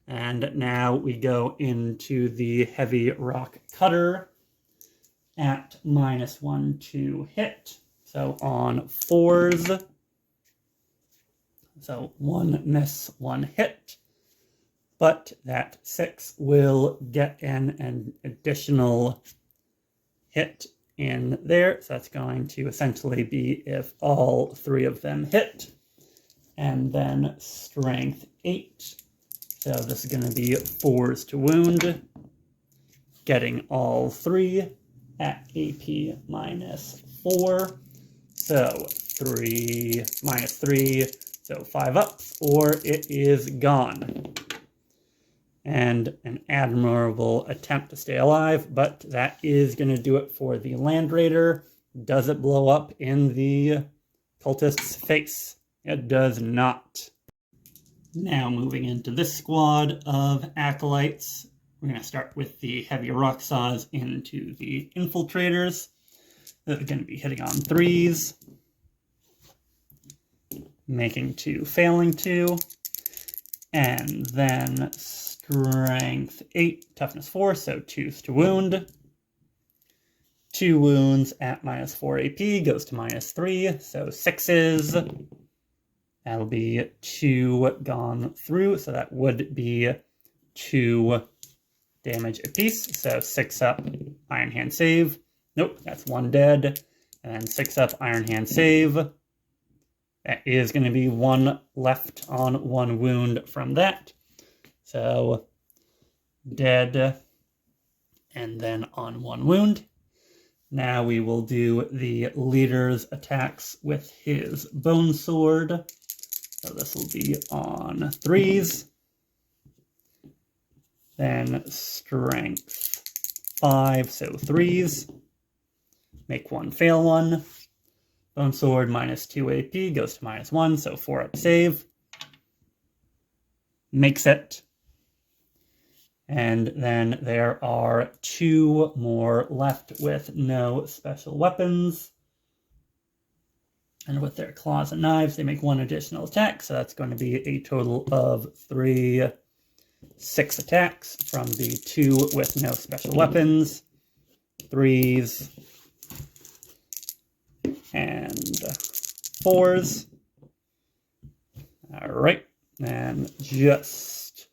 A: And now we go into the heavy rock cutter at -1 to hit. So on 4s, so 1 miss, 1 hit. But that 6 will get an additional hit in there. So that's going to essentially be if all 3 of them hit. And then strength 8. So this is going to be 4s to wound, getting all 3 at AP -4. So 3 -3, so 5 ups, or it is gone. And an admirable attempt to stay alive, but that is going to do it for the Land Raider. Does it blow up in the cultist's face? It does not. Now moving into this squad of Acolytes, we're going to start with the heavy rock saws into the infiltrators. They're going to be hitting on 3s, making 2, failing 2, and then strength 8, toughness 4, so 2s to wound. 2 wounds at -4 AP goes to -3, so 6s. That'll be 2 gone through, so that would be 2 damage apiece. So 6 up, Iron Hand save. Nope, that's 1 dead. And then 6 up, Iron Hand save. That is going to be 1 left on 1 wound from that. So dead, and then on 1 wound. Now we will do the leader's attacks with his bone sword. So this will be on 3s. Then strength 5, so 3s. Make 1 fail 1. Bone sword -2 AP goes to -1, so 4 up save. Makes it. And then there are 2 more left with no special weapons. And with their claws and knives, they make 1 additional attack. So that's going to be a total of 6 attacks from the 2 with no special weapons. 3s and 4s. All right. And just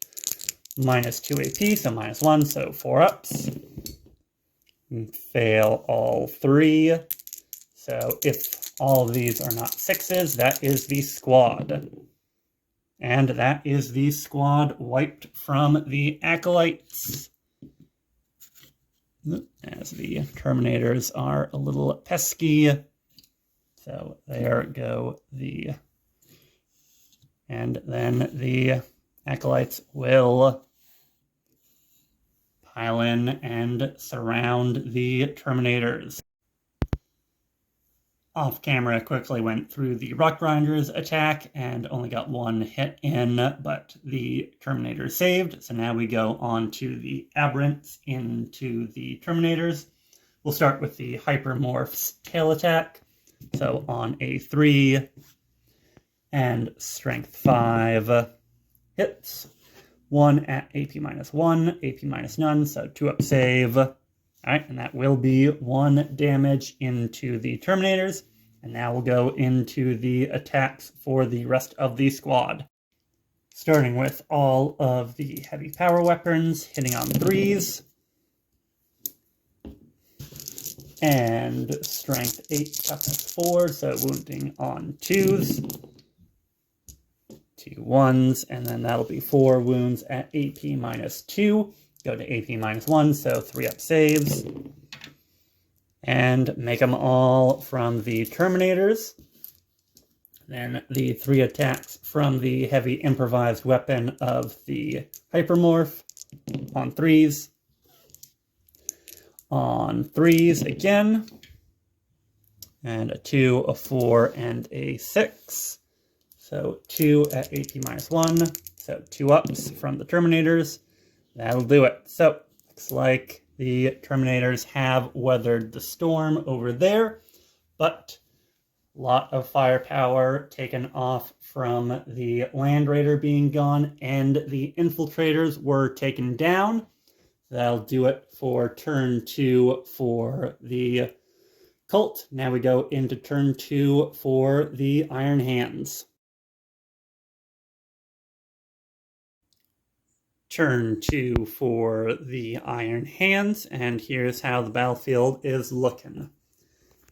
A: -2 AP, so -1, so 4 ups. Fail all 3. So if all of these are not 6s, that is the squad. And that is the squad wiped from the Acolytes. As the Terminators are a little pesky. So there go the... And then the Acolytes will pile in and surround the Terminators. Off camera, quickly went through the Rock Grinders attack and only got 1 hit in, but the Terminators saved. So now we go on to the Aberrants into the Terminators. We'll start with the Hypermorphs tail attack. So on a 3 and strength 5 hits. 1 at AP -1, AP -none, so 2 up save. Alright, and that will be 1 damage into the Terminators. And now we'll go into the attacks for the rest of the squad. Starting with all of the heavy power weapons, hitting on 3s. And strength 8, toughness 4, so wounding on 2s. 2 1s, and then that'll be 4 wounds at AP -2. Go to AP -1, so 3 up saves. And make them all from the Terminators. Then the 3 attacks from the heavy improvised weapon of the Hypermorph on 3s. On 3s again. And a 2, a 4, and a 6. So 2 at AP -1, so 2 ups from the Terminators. That'll do it. So, looks like the Terminators have weathered the storm over there, but Lot of firepower taken off from the Land Raider being gone, and the Infiltrators were taken down. That'll do it for turn 2 for the Cult. Now we go into turn 2 for the Iron Hands. Turn 2 for the Iron Hands, and here's how the battlefield is looking.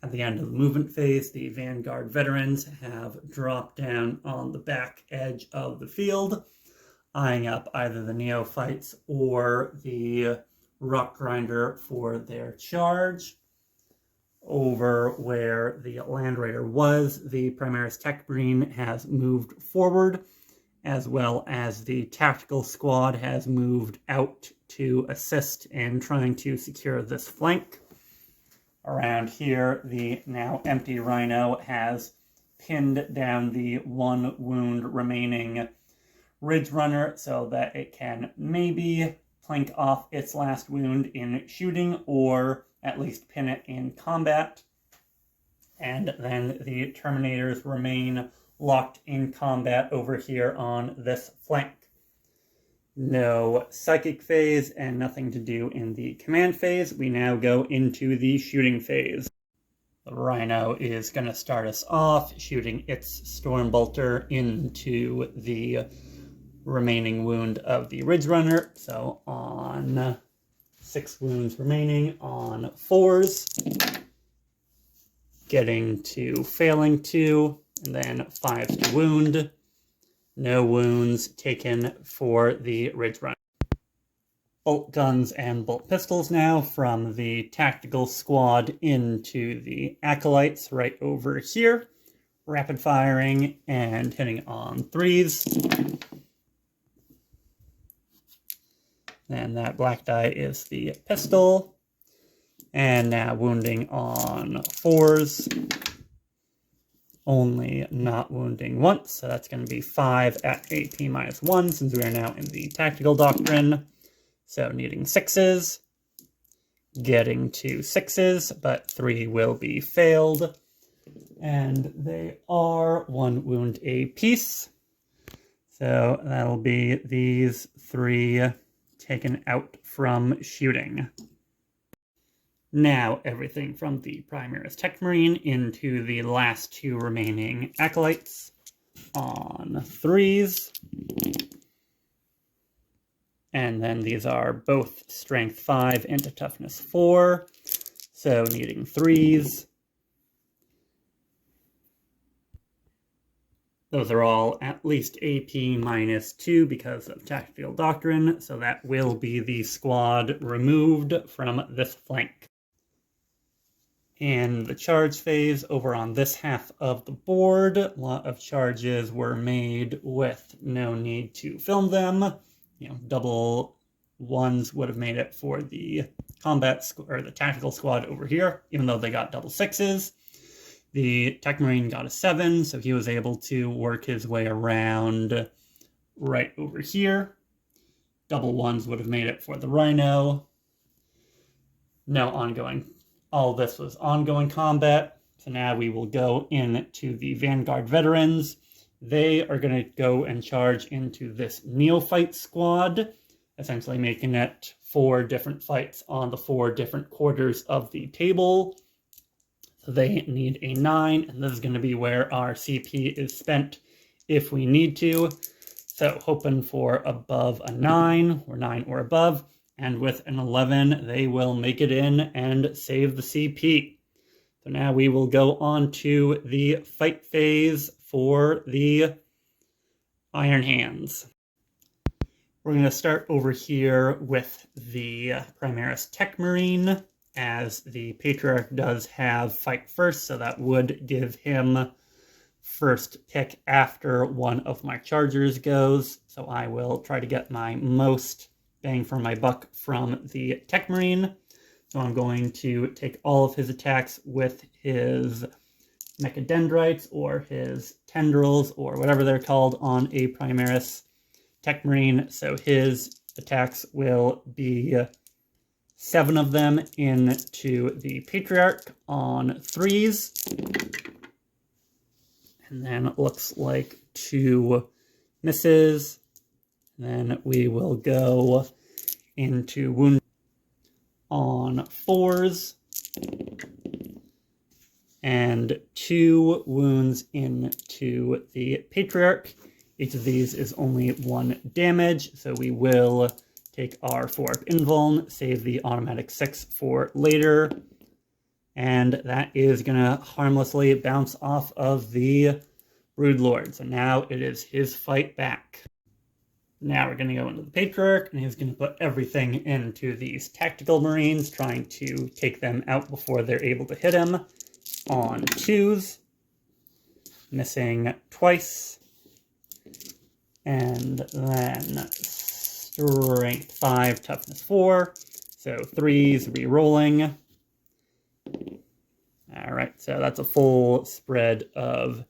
A: At the end of the movement phase, the Vanguard Veterans have dropped down on the back edge of the field, eyeing up either the Neophytes or the Rock Grinder for their charge. Over where the Land Raider was, the Primaris Tech Marine has moved forward, as well as the Tactical Squad has moved out to assist in trying to secure this flank. Around here, the now empty Rhino has pinned down the 1 wound remaining Ridge Runner so that it can maybe plank off its last wound in shooting, or at least pin it in combat. And then the Terminators remain locked in combat over here on this flank. No psychic phase and nothing to do in the command phase. We now go into the shooting phase. The Rhino is going to start us off shooting its Stormbolter into the remaining wound of the Ridge Runner. So on 6 wounds remaining on 4s, getting to failing 2, and then 5s to wound. No wounds taken for the Ridge Runner. Bolt guns and bolt pistols now from the Tactical Squad into the Acolytes right over here. Rapid firing and hitting on 3s. And that black die is the pistol. And now wounding on 4s. Only not wounding once, so that's going to be 5 at AP -1 since we are now in the Tactical Doctrine. So needing 6s. Getting to 6s, but 3 will be failed. And they are 1 wound apiece. So that'll be these 3 taken out from shooting. Now everything from the Primaris Tech Marine into the last 2 remaining Acolytes on 3s. And then these are both Strength 5 into Toughness 4, so needing 3s. Those are all at least AP -2 because of Tactical Doctrine, so that will be the squad removed from this flank. In the charge phase, over on this half of the board, a lot of charges were made with no need to film them. You know, double 1s would have made it for the the Tactical Squad over here, even though they got double 6s. The Tech Marine got a 7, so he was able to work his way around right over here. Double 1s would have made it for the Rhino. No ongoing. All this was ongoing combat. So now we will go into the Vanguard Veterans. They are going to go and charge into this Neophyte squad, essentially making it 4 different fights on the 4 different quarters of the table. So they need a 9, and this is going to be where our CP is spent if we need to. So hoping for above a 9, or 9 or above, and with an 11, they will make it in and save the CP. So now we will go on to the fight phase for the Iron Hands. We're going to start over here with the Primaris Tech Marine, as the Patriarch does have fight first, so that would give him first pick after one of my chargers goes. So I will try to get my most bang for my buck from the Tech Marine. So I'm going to take all of his attacks with his Mechadendrites or his Tendrils or whatever they're called on a Primaris Tech Marine. So his attacks will be 7 of them into the Patriarch on 3s. and then it looks like 2 misses. Then we will go into wound on 4s, and 2 wounds into the Patriarch. Each of these is only 1 damage, so we will take our 4-up invuln, save the automatic 6 for later, and that is going to harmlessly bounce off of the Broodlord. So now it is his fight back. Now we're going to go into the Patriarch, and he's going to put everything into these tactical marines, trying to take them out before they're able to hit him. On 2s, missing twice, and then strength 5, toughness 4, so 3s re-rolling. Alright, so that's a full spread of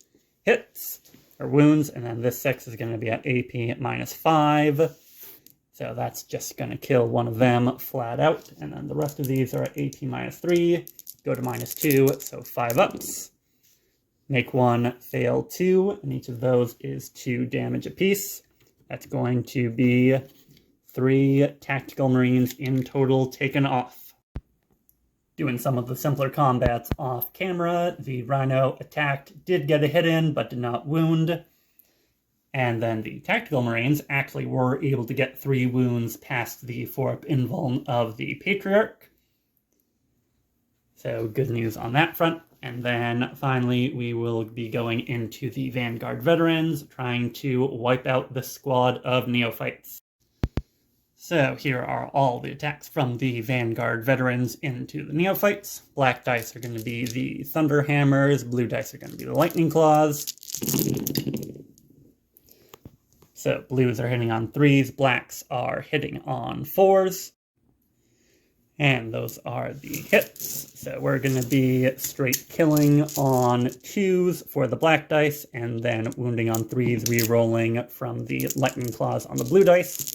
A: hits, or wounds, and then this 6 is going to be at AP -5, so that's just going to kill one of them flat out, and then the rest of these are at AP -3, go to -2, so 5 ups. Make 1, fail 2, and each of those is 2 damage apiece. That's going to be 3 tactical marines in total taken off. Doing some of the simpler combats off camera, the Rhino attacked, did get a hit in, but did not wound. And then the tactical marines actually were able to get 3 wounds past the 4-up invuln of the Patriarch. So good news on that front. And then finally, we will be going into the Vanguard Veterans, trying to wipe out the squad of neophytes. So here are all the attacks from the Vanguard Veterans into the neophytes. Black dice are going to be the Thunder Hammers, blue dice are going to be the Lightning Claws. So blues are hitting on 3s, blacks are hitting on 4s. And those are the hits. So we're going to be straight killing on 2s for the black dice, and then wounding on 3s, re-rolling from the Lightning Claws on the blue dice.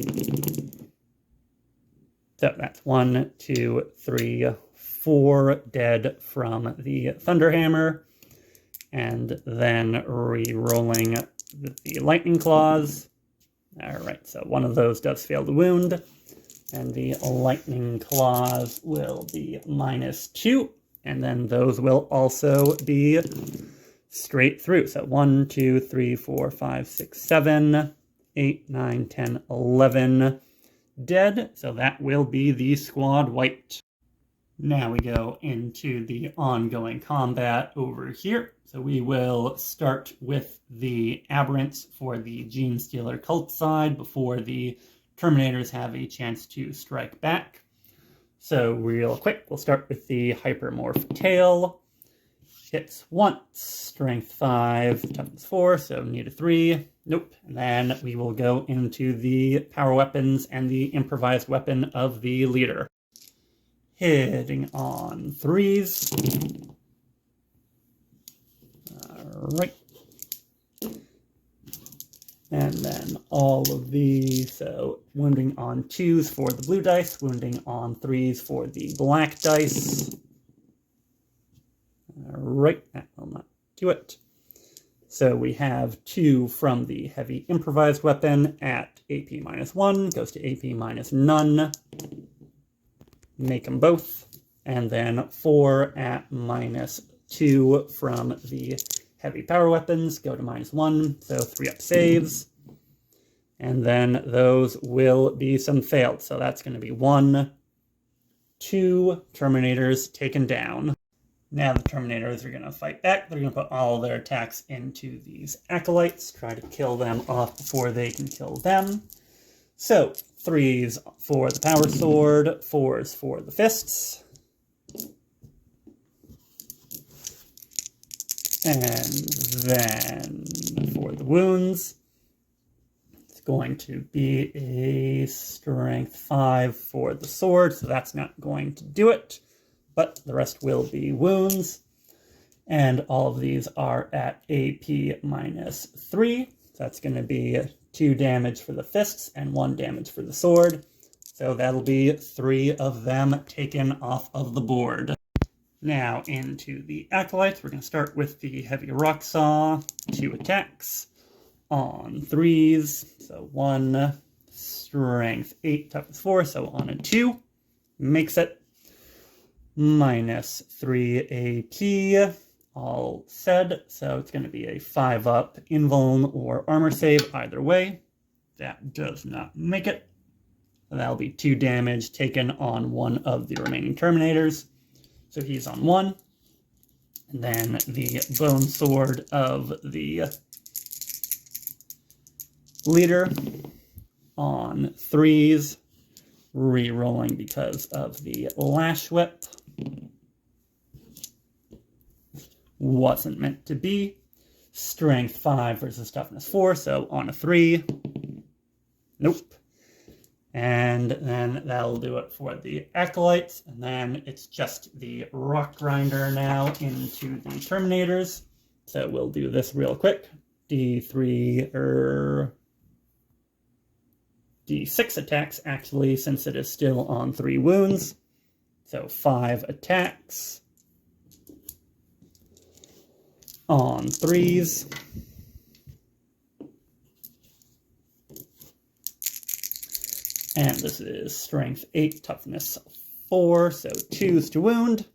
A: So that's 1, 2, 3, 4 dead from the Thunderhammer, and then re-rolling the Lightning Claws. Alright, so one of those does fail to wound. And the Lightning Claws will be -2, and then those will also be straight through. So 1, 2, 3, 4, 5, 6, 7, 8, 9, 10, 11 dead. So that will be the squad wiped. Now we go into the ongoing combat over here. So we will start with the Aberrants for the Gene Stealer cult side before the Terminators have a chance to strike back. So real quick, we'll start with the Hypermorph tail. Hits once, strength 5, toughness 4, so need a 3. Nope. And then we will go into the power weapons and the improvised weapon of the leader. Hitting on 3s. Alright. And then all of these, so wounding on 2s for the blue dice, wounding on 3s for the black dice. Alright, that will not do it. So we have 2 from the heavy improvised weapon at AP -1, goes to AP -none. Make them both. And then 4 at -2 from the heavy power weapons, go to -1, so 3-up saves. And then those will be some failed. So that's going to be 1, 2 Terminators taken down. Now the Terminators are going to fight back. They're going to put all their attacks into these Acolytes, try to kill them off before they can kill them. So 3s for the power sword, 4s for the fists. And then for the wounds, it's going to be a strength 5 for the sword, so that's not going to do it, but the rest will be wounds. And all of these are at AP -3, so that's going to be 2 damage for the fists and 1 damage for the sword. So that'll be 3 of them taken off of the board. Now into the Acolytes, we're going to start with the Heavy Rock Saw, 2 attacks on 3s, so 1, Strength 8, Toughness 4, so on a 2, makes it -3 AP, all said, so it's going to be a 5-up invuln or armor save either way. That does not make it. So that'll be 2 damage taken on one of the remaining Terminators. So he's on 1. And then the Bone Sword of the Leader on 3s, re-rolling because of the Lash Whip. Wasn't meant to be. Strength 5 versus Toughness 4, so on a 3. Nope. And then that'll do it for the Acolytes, and then it's just the Rock Grinder now into the Terminators. So we'll do this real quick. D6 attacks, actually, since it is still on 3 wounds. So 5 attacks on 3s. And this is Strength 8, Toughness 4, so 2s to wound.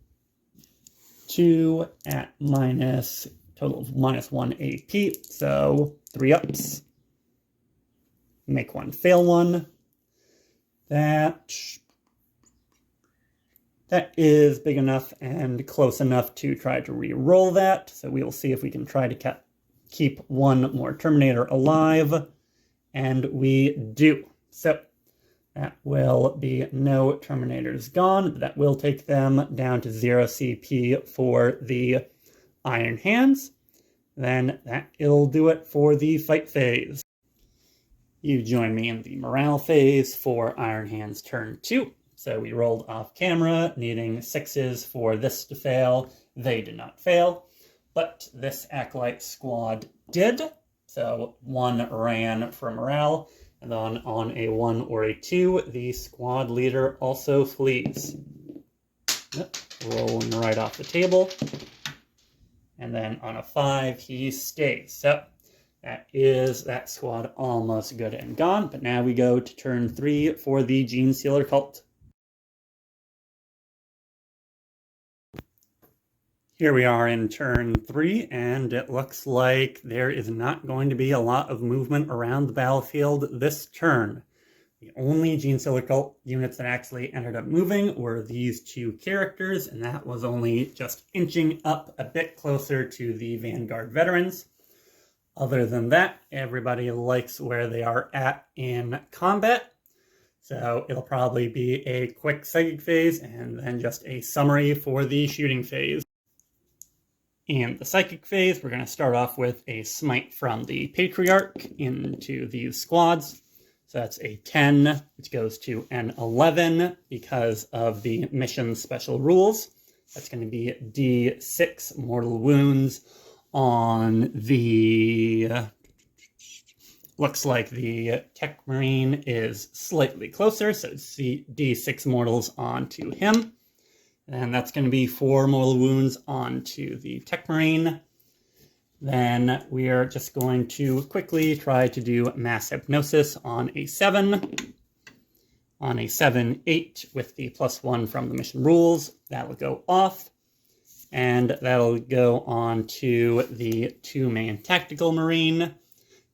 A: 2 at total of -1 AP, so 3 ups. Make 1 fail 1. That is big enough and close enough to try to re-roll that. So we will see if we can try to keep 1 more Terminator alive. And we do. So that will be no Terminators gone, but that will take them down to 0 CP for the Iron Hands. Then that'll do it for the fight phase. You join me in the morale phase for Iron Hands turn 2. So we rolled off camera, needing 6s for this to fail. They did not fail, but this Acolyte squad did. So 1 ran for morale. And then on a 1 or a 2, the squad leader also flees. Yep, rolling right off the table. And then on a 5, he stays. So that is that squad almost good and gone. But now we go to turn 3 for the Gene Sealer cult. Here we are in turn 3, and it looks like there is not going to be a lot of movement around the battlefield this turn. The only Gene Sealer cult units that actually ended up moving were these 2 characters, and that was only just inching up a bit closer to the Vanguard Veterans. Other than that, everybody likes where they are at in combat. So it'll probably be a quick psychic phase, and then just a summary for the shooting phase. In the psychic phase, we're going to start off with a smite from the Patriarch into these squads. So that's a 10, which goes to an 11 because of the mission special rules. That's going to be D6 mortal wounds on the... Looks like the Tech Marine is slightly closer, so it's D6 mortals onto him. And that's going to be 4 mortal wounds onto the Tech Marine. Then we are just going to quickly try to do Mass Hypnosis on a 7. On a 7-8 with the +1 from the mission rules. That'll go off. And that'll go on to the 2-man Tactical Marine.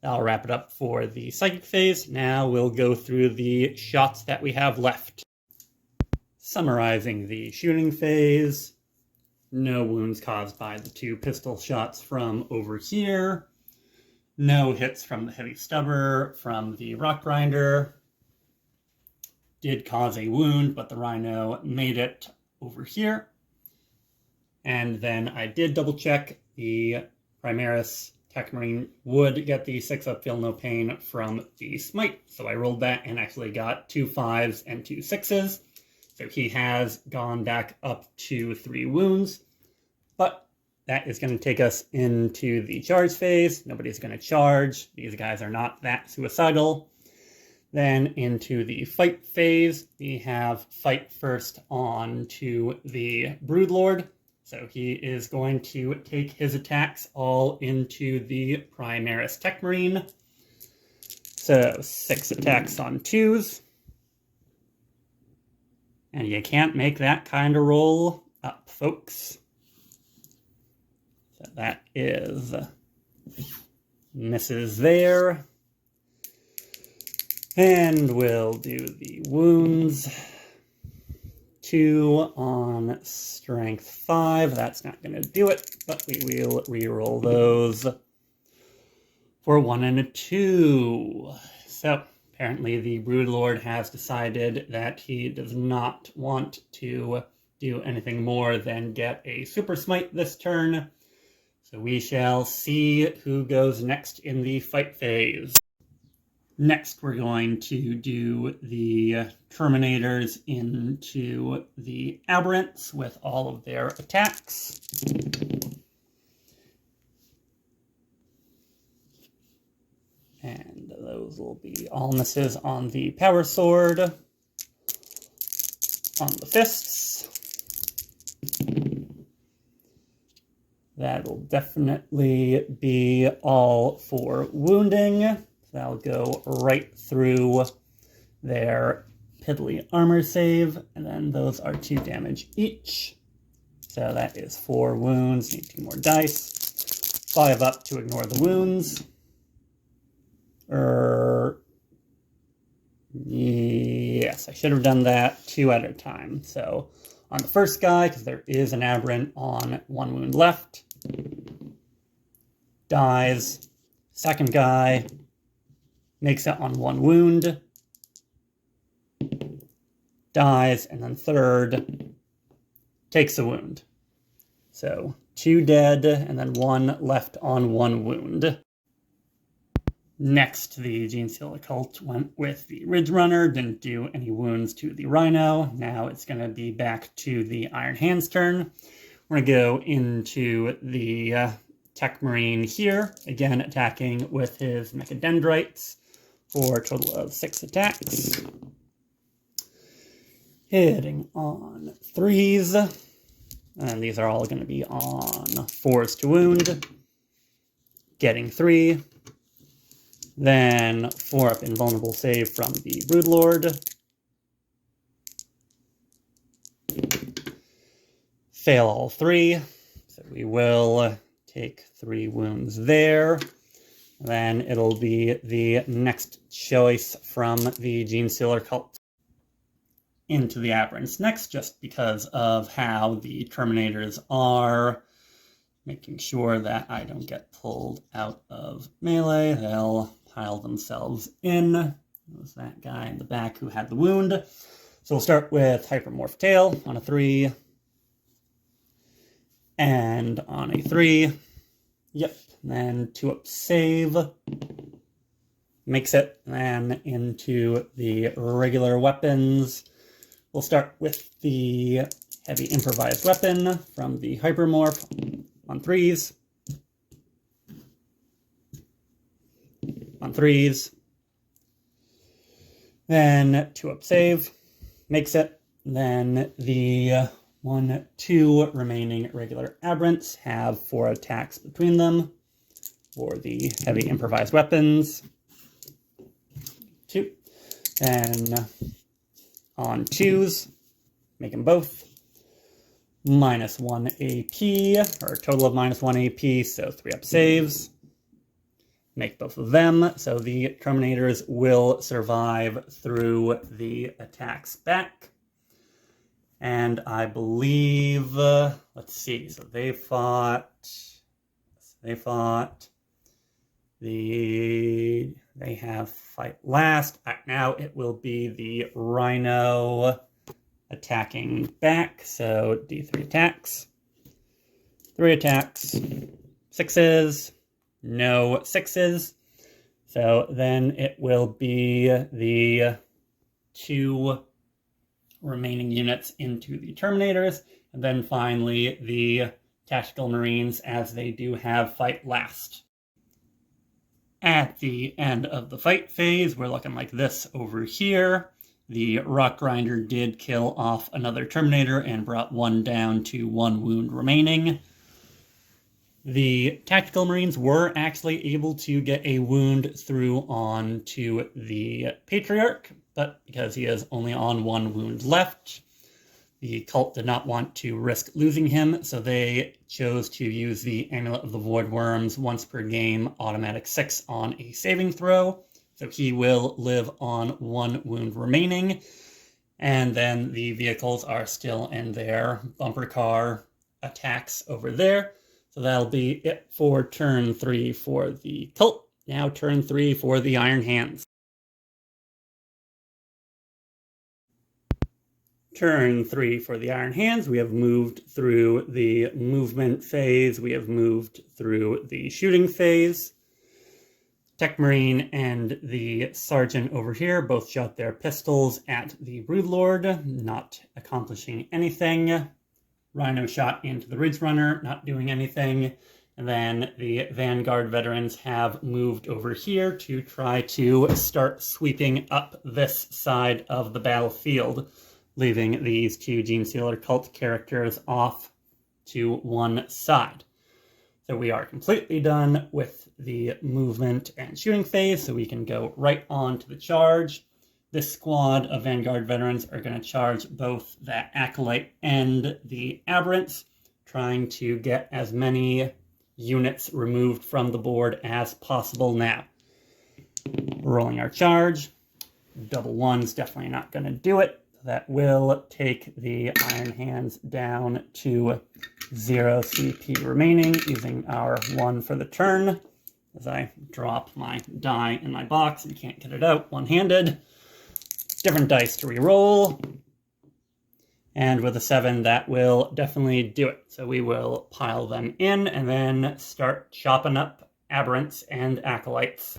A: That'll wrap it up for the Psychic phase. Now we'll go through the shots that we have left. Summarizing the shooting phase, no wounds caused by the 2 pistol shots from over here, no hits from the Heavy Stubber, from the Rock Grinder, did cause a wound, but the Rhino made it over here, and then I did double check the Primaris Tech Marine would get the 6-up Feel No Pain from the Smite, so I rolled that and actually got 2 5s and 2 6s. So he has gone back up to 3 wounds, but that is going to take us into the charge phase. Nobody's going to charge. These guys are not that suicidal. Then into the fight phase, we have fight first on to the Broodlord. So he is going to take his attacks all into the Primaris Tech Marine. So 6 attacks on 2s. And you can't make that kind of roll up, folks. So that is misses there. And we'll do the wounds. 2 on strength 5. That's not going to do it, but we will reroll those for 1 and a 2. So apparently the Broodlord has decided that he does not want to do anything more than get a Super Smite this turn. So we shall see who goes next in the fight phase. Next, we're going to do the Terminators into the Aberrants with all of their attacks. And those will be all misses on the Power Sword, on the Fists. That'll definitely be all for wounding. That'll go right through their piddly armor save, and then those are 2 damage each. So that is 4 wounds, need 2 more dice. 5 up to ignore the wounds. Yes, I should have done that 2 at a time. So on the first guy, because there is an aberrant on 1 wound left, dies. Second guy makes it on 1 wound, dies, and then third takes a wound. So 2 dead, and then 1 left on 1 wound. Next, the Genestealer Occult went with the Ridge Runner, didn't do any wounds to the Rhino. Now it's going to be back to the Iron Hand's turn. We're going to go into the Tech Marine here, again attacking with his Mechadendrites for a total of 6 attacks. Hitting on 3s, and these are all going to be on 4s to wound. Getting 3. Then 4 up invulnerable save from the Broodlord. Fail all 3, so we will take 3 wounds there. Then it'll be the next choice from the Genestealer Cult into the Aberrants next, just because of how the Terminators are. Making sure that I don't get pulled out of melee. They'll pile themselves in. It was that guy in the back who had the wound. So we'll start with Hypermorph Tail on a 3. And on a 3. Yep. Then 2 up save. Makes it. Then into the regular weapons. We'll start with the heavy improvised weapon from the Hypermorph on 3s. On 3s. Then 2 up save. Makes it. Then the 1, 2 remaining regular aberrants have 4 attacks between them for the heavy improvised weapons. 2. Then on 2s, make them both. -1 AP, or a total of -1 AP, so 3 up saves. Make both of them, so the Terminators will survive through the attacks back. And I believe, let's see, so they have fight last. Now it will be the Rhino attacking back, so D3 attacks. 3 attacks, 6s, no 6s. So then it will be the 2 remaining units into the Terminators, and then finally the Tactical Marines, as they do have fight last. At the end of the fight phase, we're looking like this over here. The Rock Grinder did kill off another Terminator and brought one down to 1 wound remaining. The Tactical Marines were actually able to get a wound through onto the Patriarch, but because he is only on 1 wound left, the cult did not want to risk losing him, so they chose to use the Amulet of the Void Worms once per game, automatic 6 on a saving throw. So he will live on 1 wound remaining. And then the vehicles are still in their bumper car attacks over there. So that'll be it for turn 3 for the cult. Now turn 3 for the Iron Hands. Turn 3 for the Iron Hands. We have moved through the movement phase. We have moved through the shooting phase. Tech Marine and the Sergeant over here both shot their pistols at the Broodlord, not accomplishing anything. Rhino shot into the Ridge Runner, not doing anything. And then the Vanguard Veterans have moved over here to try to start sweeping up this side of the battlefield, leaving these 2 Genestealer cult characters off to one side. So we are completely done with the movement and shooting phase, so we can go right on to the charge. This squad of Vanguard Veterans are going to charge both that Acolyte and the Aberrants, trying to get as many units removed from the board as possible now. Rolling our charge. Double 1's definitely not going to do it. That will take the Iron Hands down to 0 CP remaining, using our 1 for the turn. As I drop my die in my box and can't get it out one-handed. Different dice to re-roll. And with a 7, that will definitely do it. So we will pile them in and then start chopping up Aberrants and Acolytes.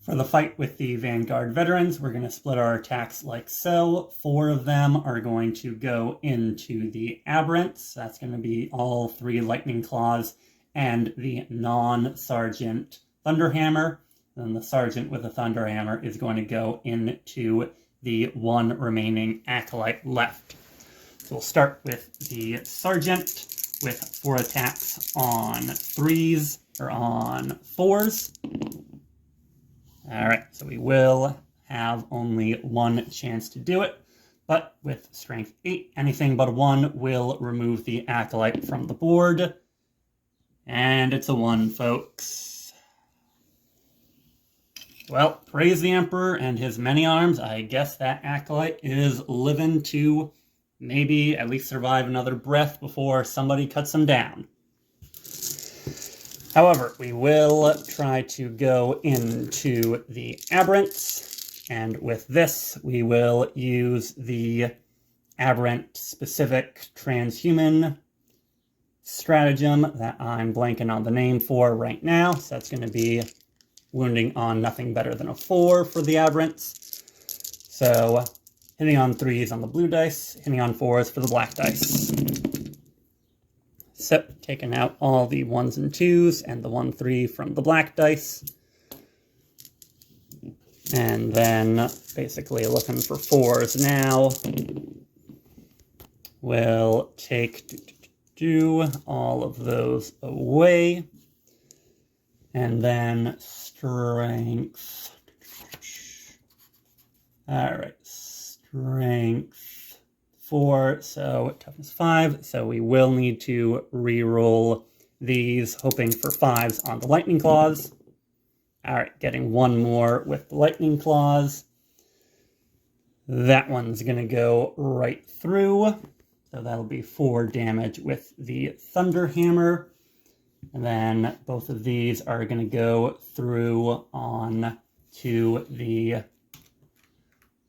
A: For the fight with the Vanguard Veterans, we're going to split our attacks like so. 4 of them are going to go into the Aberrants. That's going to be all 3 Lightning Claws and the non-Sergeant Thunderhammer. Then the Sergeant with a Thunderhammer is going to go into the 1 remaining Acolyte left. So we'll start with the Sergeant with 4 attacks on 3s, or on 4s. Alright, so we will have only 1 chance to do it, but with Strength 8, anything but a 1 will remove the Acolyte from the board. And it's a 1, folks. Well, praise the Emperor and his many arms. I guess that Acolyte is living to maybe at least survive another breath before somebody cuts him down. However, we will try to go into the Aberrants, and with this, we will use the Aberrant-specific transhuman stratagem that I'm blanking on the name for right now. So that's going to be wounding on nothing better than a 4 for the Aberrants. So hitting on 3s on the blue dice, hitting on 4s for the black dice. So, taking out all the 1s and 2s and the 1-3 from the black dice. And then basically looking for 4s now. We'll take all of those away. And then strength. Alright, strength 4, so toughness 5, so we will need to re-roll these, hoping for 5s on the Lightning Claws. Alright, getting 1 more with the Lightning Claws. That one's going to go right through, so that'll be 4 damage with the Thunderhammer. And then both of these are going to go through on to the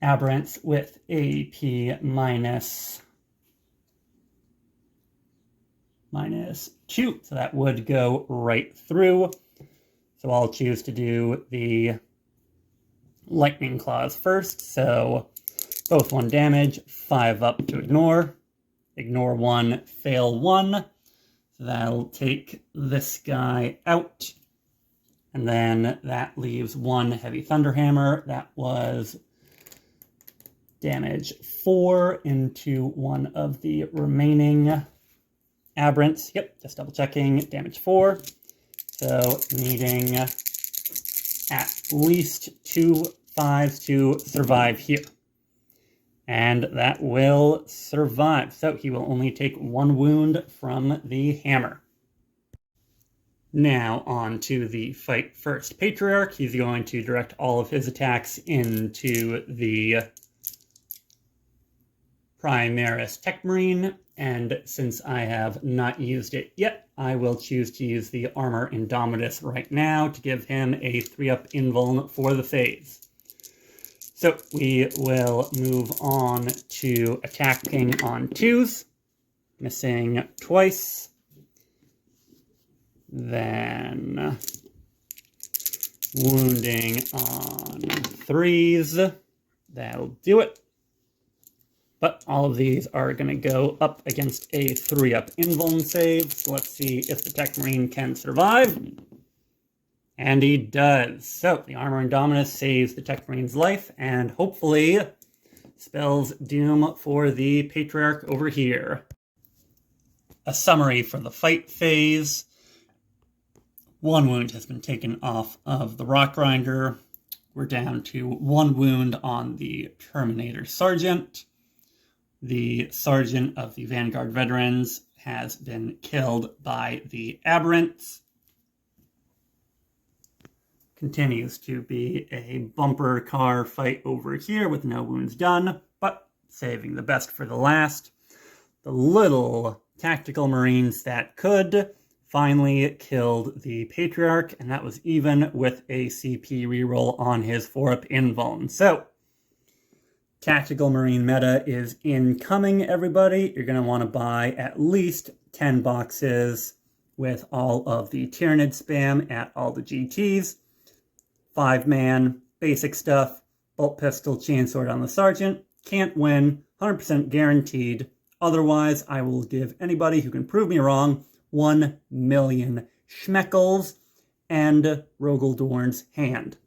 A: Aberrants with AP minus 2. So that would go right through. So I'll choose to do the Lightning Claws first. So both 1 damage, 5 up to ignore. Ignore 1, fail 1. So that'll take this guy out. And then that leaves 1 Heavy Thunderhammer. That was damage 4 into one of the remaining aberrants. Yep, just double checking, damage 4. So needing at least 2 5s to survive here. And that will survive. So he will only take 1 wound from the hammer. Now on to the fight first Patriarch. He's going to direct all of his attacks into the Primaris Tech Marine, and since I have not used it yet, I will choose to use the Armor Indomitus right now to give him a 3-up invuln for the phase. So we will move on to attacking on 2s, missing twice, then wounding on 3s, that'll do it. But all of these are going to go up against a 3-up invuln save. So let's see if the Tech Marine can survive. And he does. So the Armor Indomitus saves the Tech Marine's life and hopefully spells doom for the Patriarch over here. A summary for the fight phase. 1 wound has been taken off of the Rock Grinder. We're down to 1 wound on the Terminator Sergeant. The Sergeant of the Vanguard Veterans has been killed by the Aberrants. Continues to be a bumper car fight over here with no wounds done, but saving the best for the last. The little tactical Marines that could finally killed the Patriarch, and that was even with a CP reroll on his 4-up invuln. So, Tactical Marine meta is incoming, everybody. You're going to want to buy at least 10 boxes with all of the Tyranid spam at all the GTs. 5-man, basic stuff, bolt pistol, chainsword on the Sergeant. Can't win, 100% guaranteed. Otherwise, I will give anybody who can prove me wrong 1 million schmeckles and Rogaldorn's hand,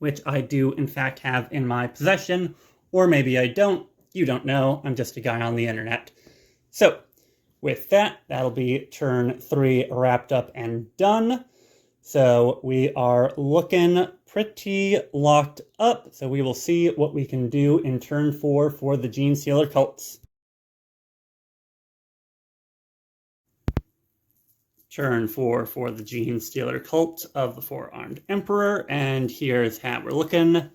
A: which I do in fact have in my possession. Or maybe I don't. You don't know. I'm just a guy on the internet. So, with that, that'll be turn 3 wrapped up and done. So, we are looking pretty locked up. So, we will see what we can do in turn 4 for the Genestealer cults. Turn 4 for the Genestealer cult of the 4-armed Emperor. And here's how we're looking.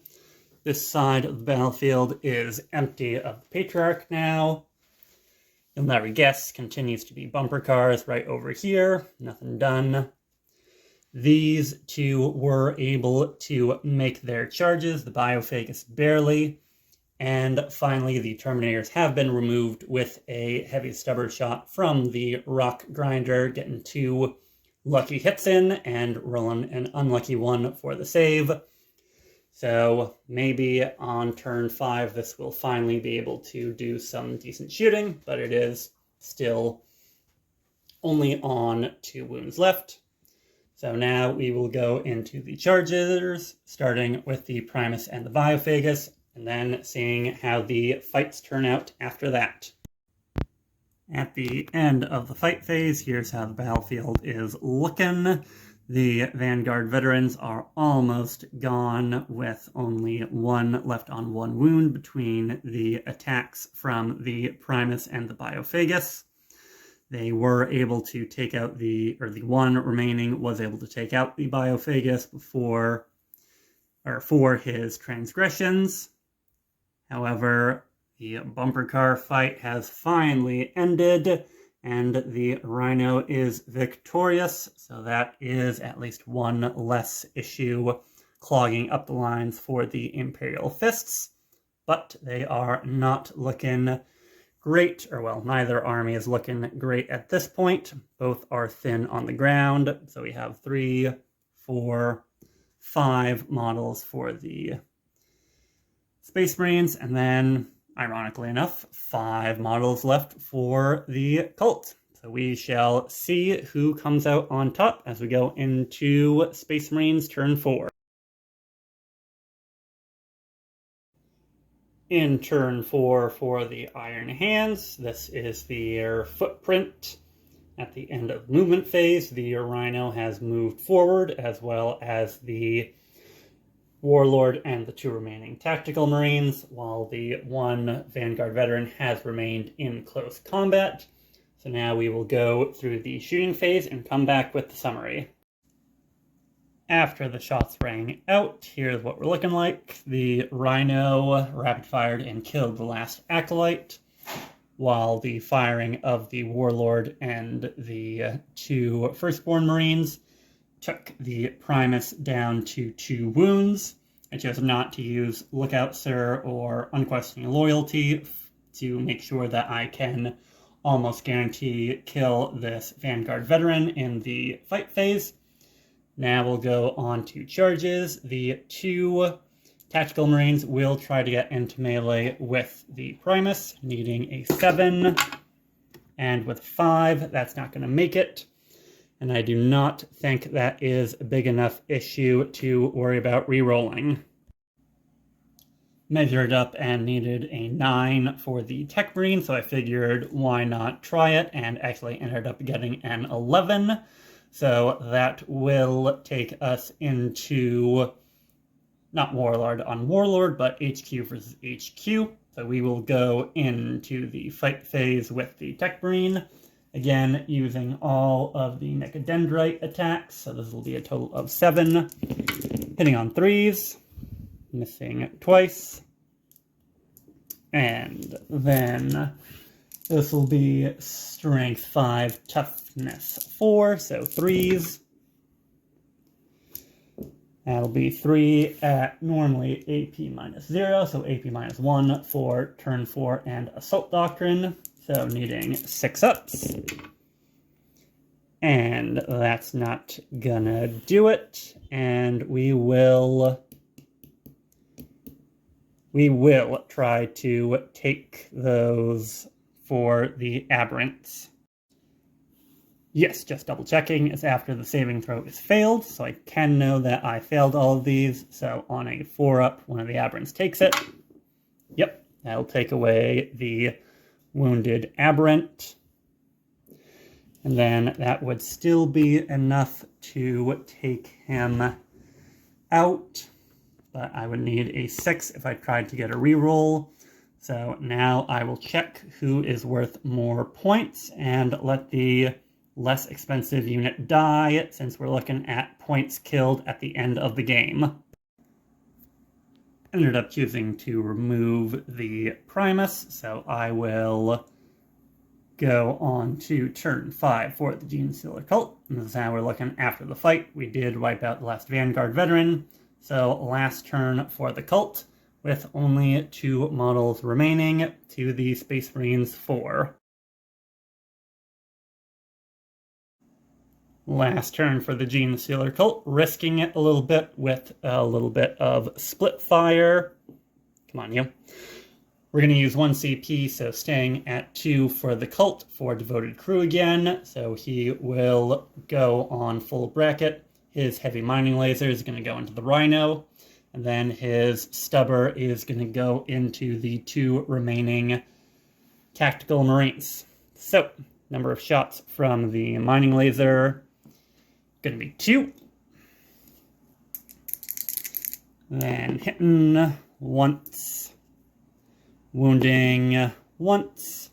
A: This side of the battlefield is empty of the Patriarch now. You'll never guess, continues to be bumper cars right over here. Nothing done. These 2 were able to make their charges, the Biophagus barely. And finally, the Terminators have been removed with a heavy stubber shot from the Rock Grinder, getting 2 lucky hits in and rolling an unlucky 1 for the save. So maybe on turn 5, this will finally be able to do some decent shooting, but it is still only on 2 wounds left. So now we will go into the charges, starting with the Primus and the Biophagus, and then seeing how the fights turn out after that. At the end of the fight phase, here's how the battlefield is looking. The Vanguard Veterans are almost gone with only 1 left on 1 wound between the attacks from the Primus and the Biophagus. They were able to take out the 1 remaining was able to take out the Biophagus for his transgressions. However, the bumper car fight has finally ended, and the Rhino is victorious, so that is at least 1 less issue clogging up the lines for the Imperial Fists. But they are not looking great, or well, neither army is looking great at this point. Both are thin on the ground, so we have 3, 4, 5 models for the Space Marines, and then, ironically enough, 5 models left for the cult. So we shall see who comes out on top as we go into Space Marines turn 4. In turn 4 for the Iron Hands, this is their footprint. At the end of movement phase, the Rhino has moved forward, as well as the Warlord and the 2 remaining Tactical Marines, while the 1 Vanguard Veteran has remained in close combat. So now we will go through the shooting phase and come back with the summary. After the shots rang out, here's what we're looking like. The Rhino rapid-fired and killed the last Acolyte, while the firing of the Warlord and the 2 Firstborn Marines took the Primus down to 2 wounds. I chose not to use Lookout Sir or Unquestioning Loyalty to make sure that I can almost guarantee kill this Vanguard Veteran in the fight phase. Now we'll go on to charges. The 2 Tactical Marines will try to get into melee with the Primus, needing a 7. And with 5, that's not going to make it. And I do not think that is a big enough issue to worry about re-rolling. Measured up and needed a 9 for the Tech Marine, so I figured why not try it, and actually ended up getting an 11. So that will take us into, not Warlord on Warlord, but HQ versus HQ. So we will go into the fight phase with the Tech Marine, again using all of the Mechadendrite attacks. So this will be a total of 7, hitting on 3s, missing twice, and then this will be Strength 5, Toughness 4, so 3s. That'll be 3 at normally AP minus 0, so AP minus 1 for turn 4 and Assault Doctrine, so needing 6 ups. And that's not gonna do it, and we will try to take those for the Aberrants. Yes, just double checking, it's after the saving throw is failed, so I can know that I failed all of these, so on a 4-up, one of the Aberrants takes it. Yep, that'll take away the wounded Aberrant. And then that would still be enough to take him out, but I would need a 6 if I tried to get a reroll. So now I will check who is worth more points and let the less expensive unit die, since we're looking at points killed at the end of the game. Ended up choosing to remove the Primus, so I will go on to turn 5 for the Genestealer Cult. And this is how we're looking after the fight. We did wipe out the last Vanguard Veteran, so last turn for the Cult, with only 2 models remaining to the Space Marines 4. Last turn for the Genestealer Cult, risking it a little bit with a little bit of Split Fire. Come on, you. We're going to use 1 CP, so staying at 2 for the Cult for Devoted Crew again. So he will go on full bracket. His Heavy Mining Laser is going to go into the Rhino. And then his Stubber is going to go into the 2 remaining Tactical Marines. So, number of shots from the Mining Laser, going to be 2. Then hitting once, wounding once.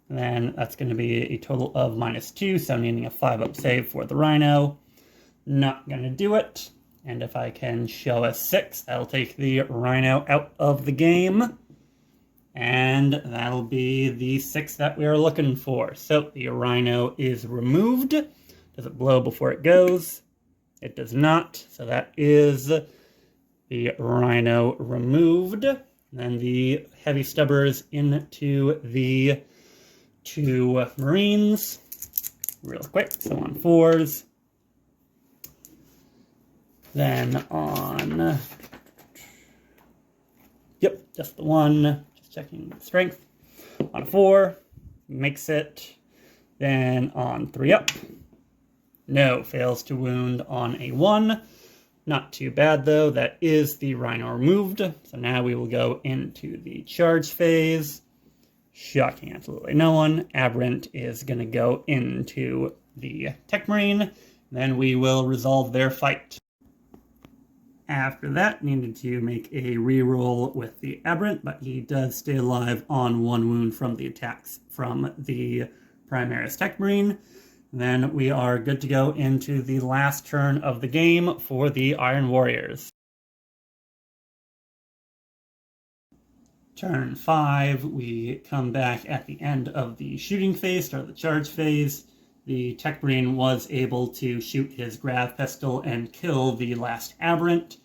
A: And then that's going to be a total of -2, so needing a 5-up save for the Rhino. Not going to do it. And if I can show a 6, that'll take the Rhino out of the game. And that'll be the 6 that we are looking for. So the Rhino is removed. Does it blow before it goes? It does not. So that is the Rhino removed. And then the Heavy Stubbers into the 2 Marines. Real quick, so on 4s. Then on, yep, just the 1, just checking strength. On a 4, makes it. Then on 3-up, no, fails to wound on a 1. Not too bad though, that is the Rhino removed. So now we will go into the charge phase. Shocking absolutely no one. Aberrant is going to go into the Tech Marine. Then we will resolve their fight. After that, needed to make a reroll with the Aberrant, but he does stay alive on 1 wound from the attacks from the Primaris Tech Marine. Then we are good to go into the last turn of the game for the Iron Warriors. Turn 5, we come back at the end of the shooting phase, start the charge phase. The Tech Marine was able to shoot his grav pistol and kill the last Aberrant.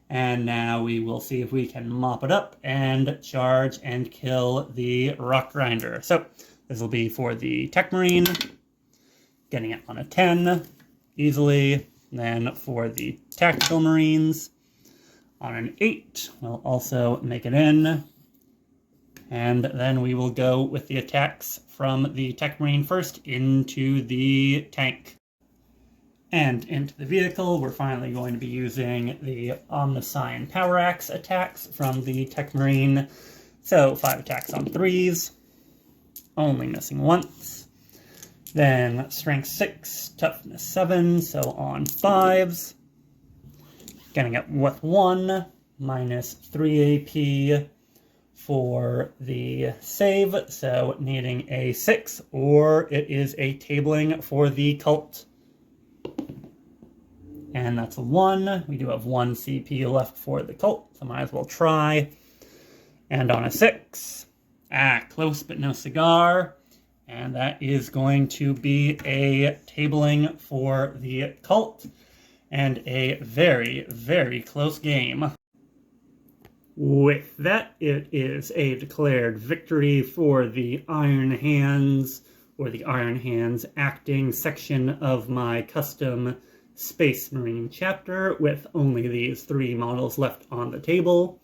A: And now we will see if we can mop it up and charge and kill the Rock Grinder. So this will be for the Tech Marine, getting it on a 10 easily. Then for the Tactical Marines, on an 8, we'll also make it in. And then we will go with the attacks from the Tech Marine first into the tank. And into the vehicle, we're finally going to be using the Omniscion Power Axe attacks from the Tech Marine. So 5 attacks on 3s, only missing once. Then Strength 6, Toughness 7, so on 5s. Getting it with 1, minus 3 AP for the save, so needing a 6, or it is a tabling for the cult. And that's a 1. We do have 1 CP left for the cult, so might as well try. And on a 6, close but no cigar. And that is going to be a tabling for the cult, and a very, very close game. With that, it is a declared victory for the Iron Hands, or the Iron Hands acting section of my custom Space Marine chapter, with only these 3 models left on the table.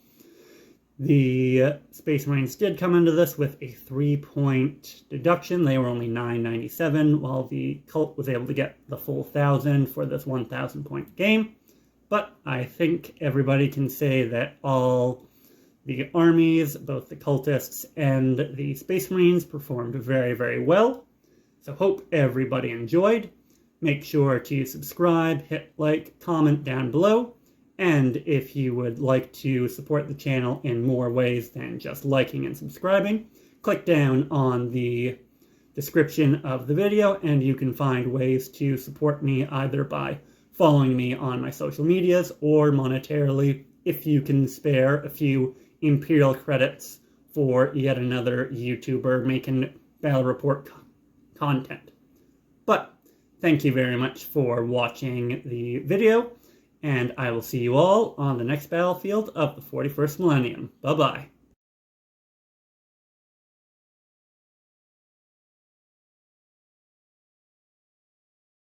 A: The Space Marines did come into this with a 3-point deduction. They were only 997, while the cult was able to get the full 1,000 for this 1,000-point game. But I think everybody can say that all the armies, both the cultists and the Space Marines, performed very, very well. So hope everybody enjoyed. Make sure to subscribe, hit like, comment down below. And if you would like to support the channel in more ways than just liking and subscribing, click down on the description of the video and you can find ways to support me either by following me on my social medias or monetarily if you can spare a few Imperial credits for yet another YouTuber making Battle Report content. But thank you very much for watching the video, and I will see you all on the next battlefield of the 41st Millennium. Bye-bye.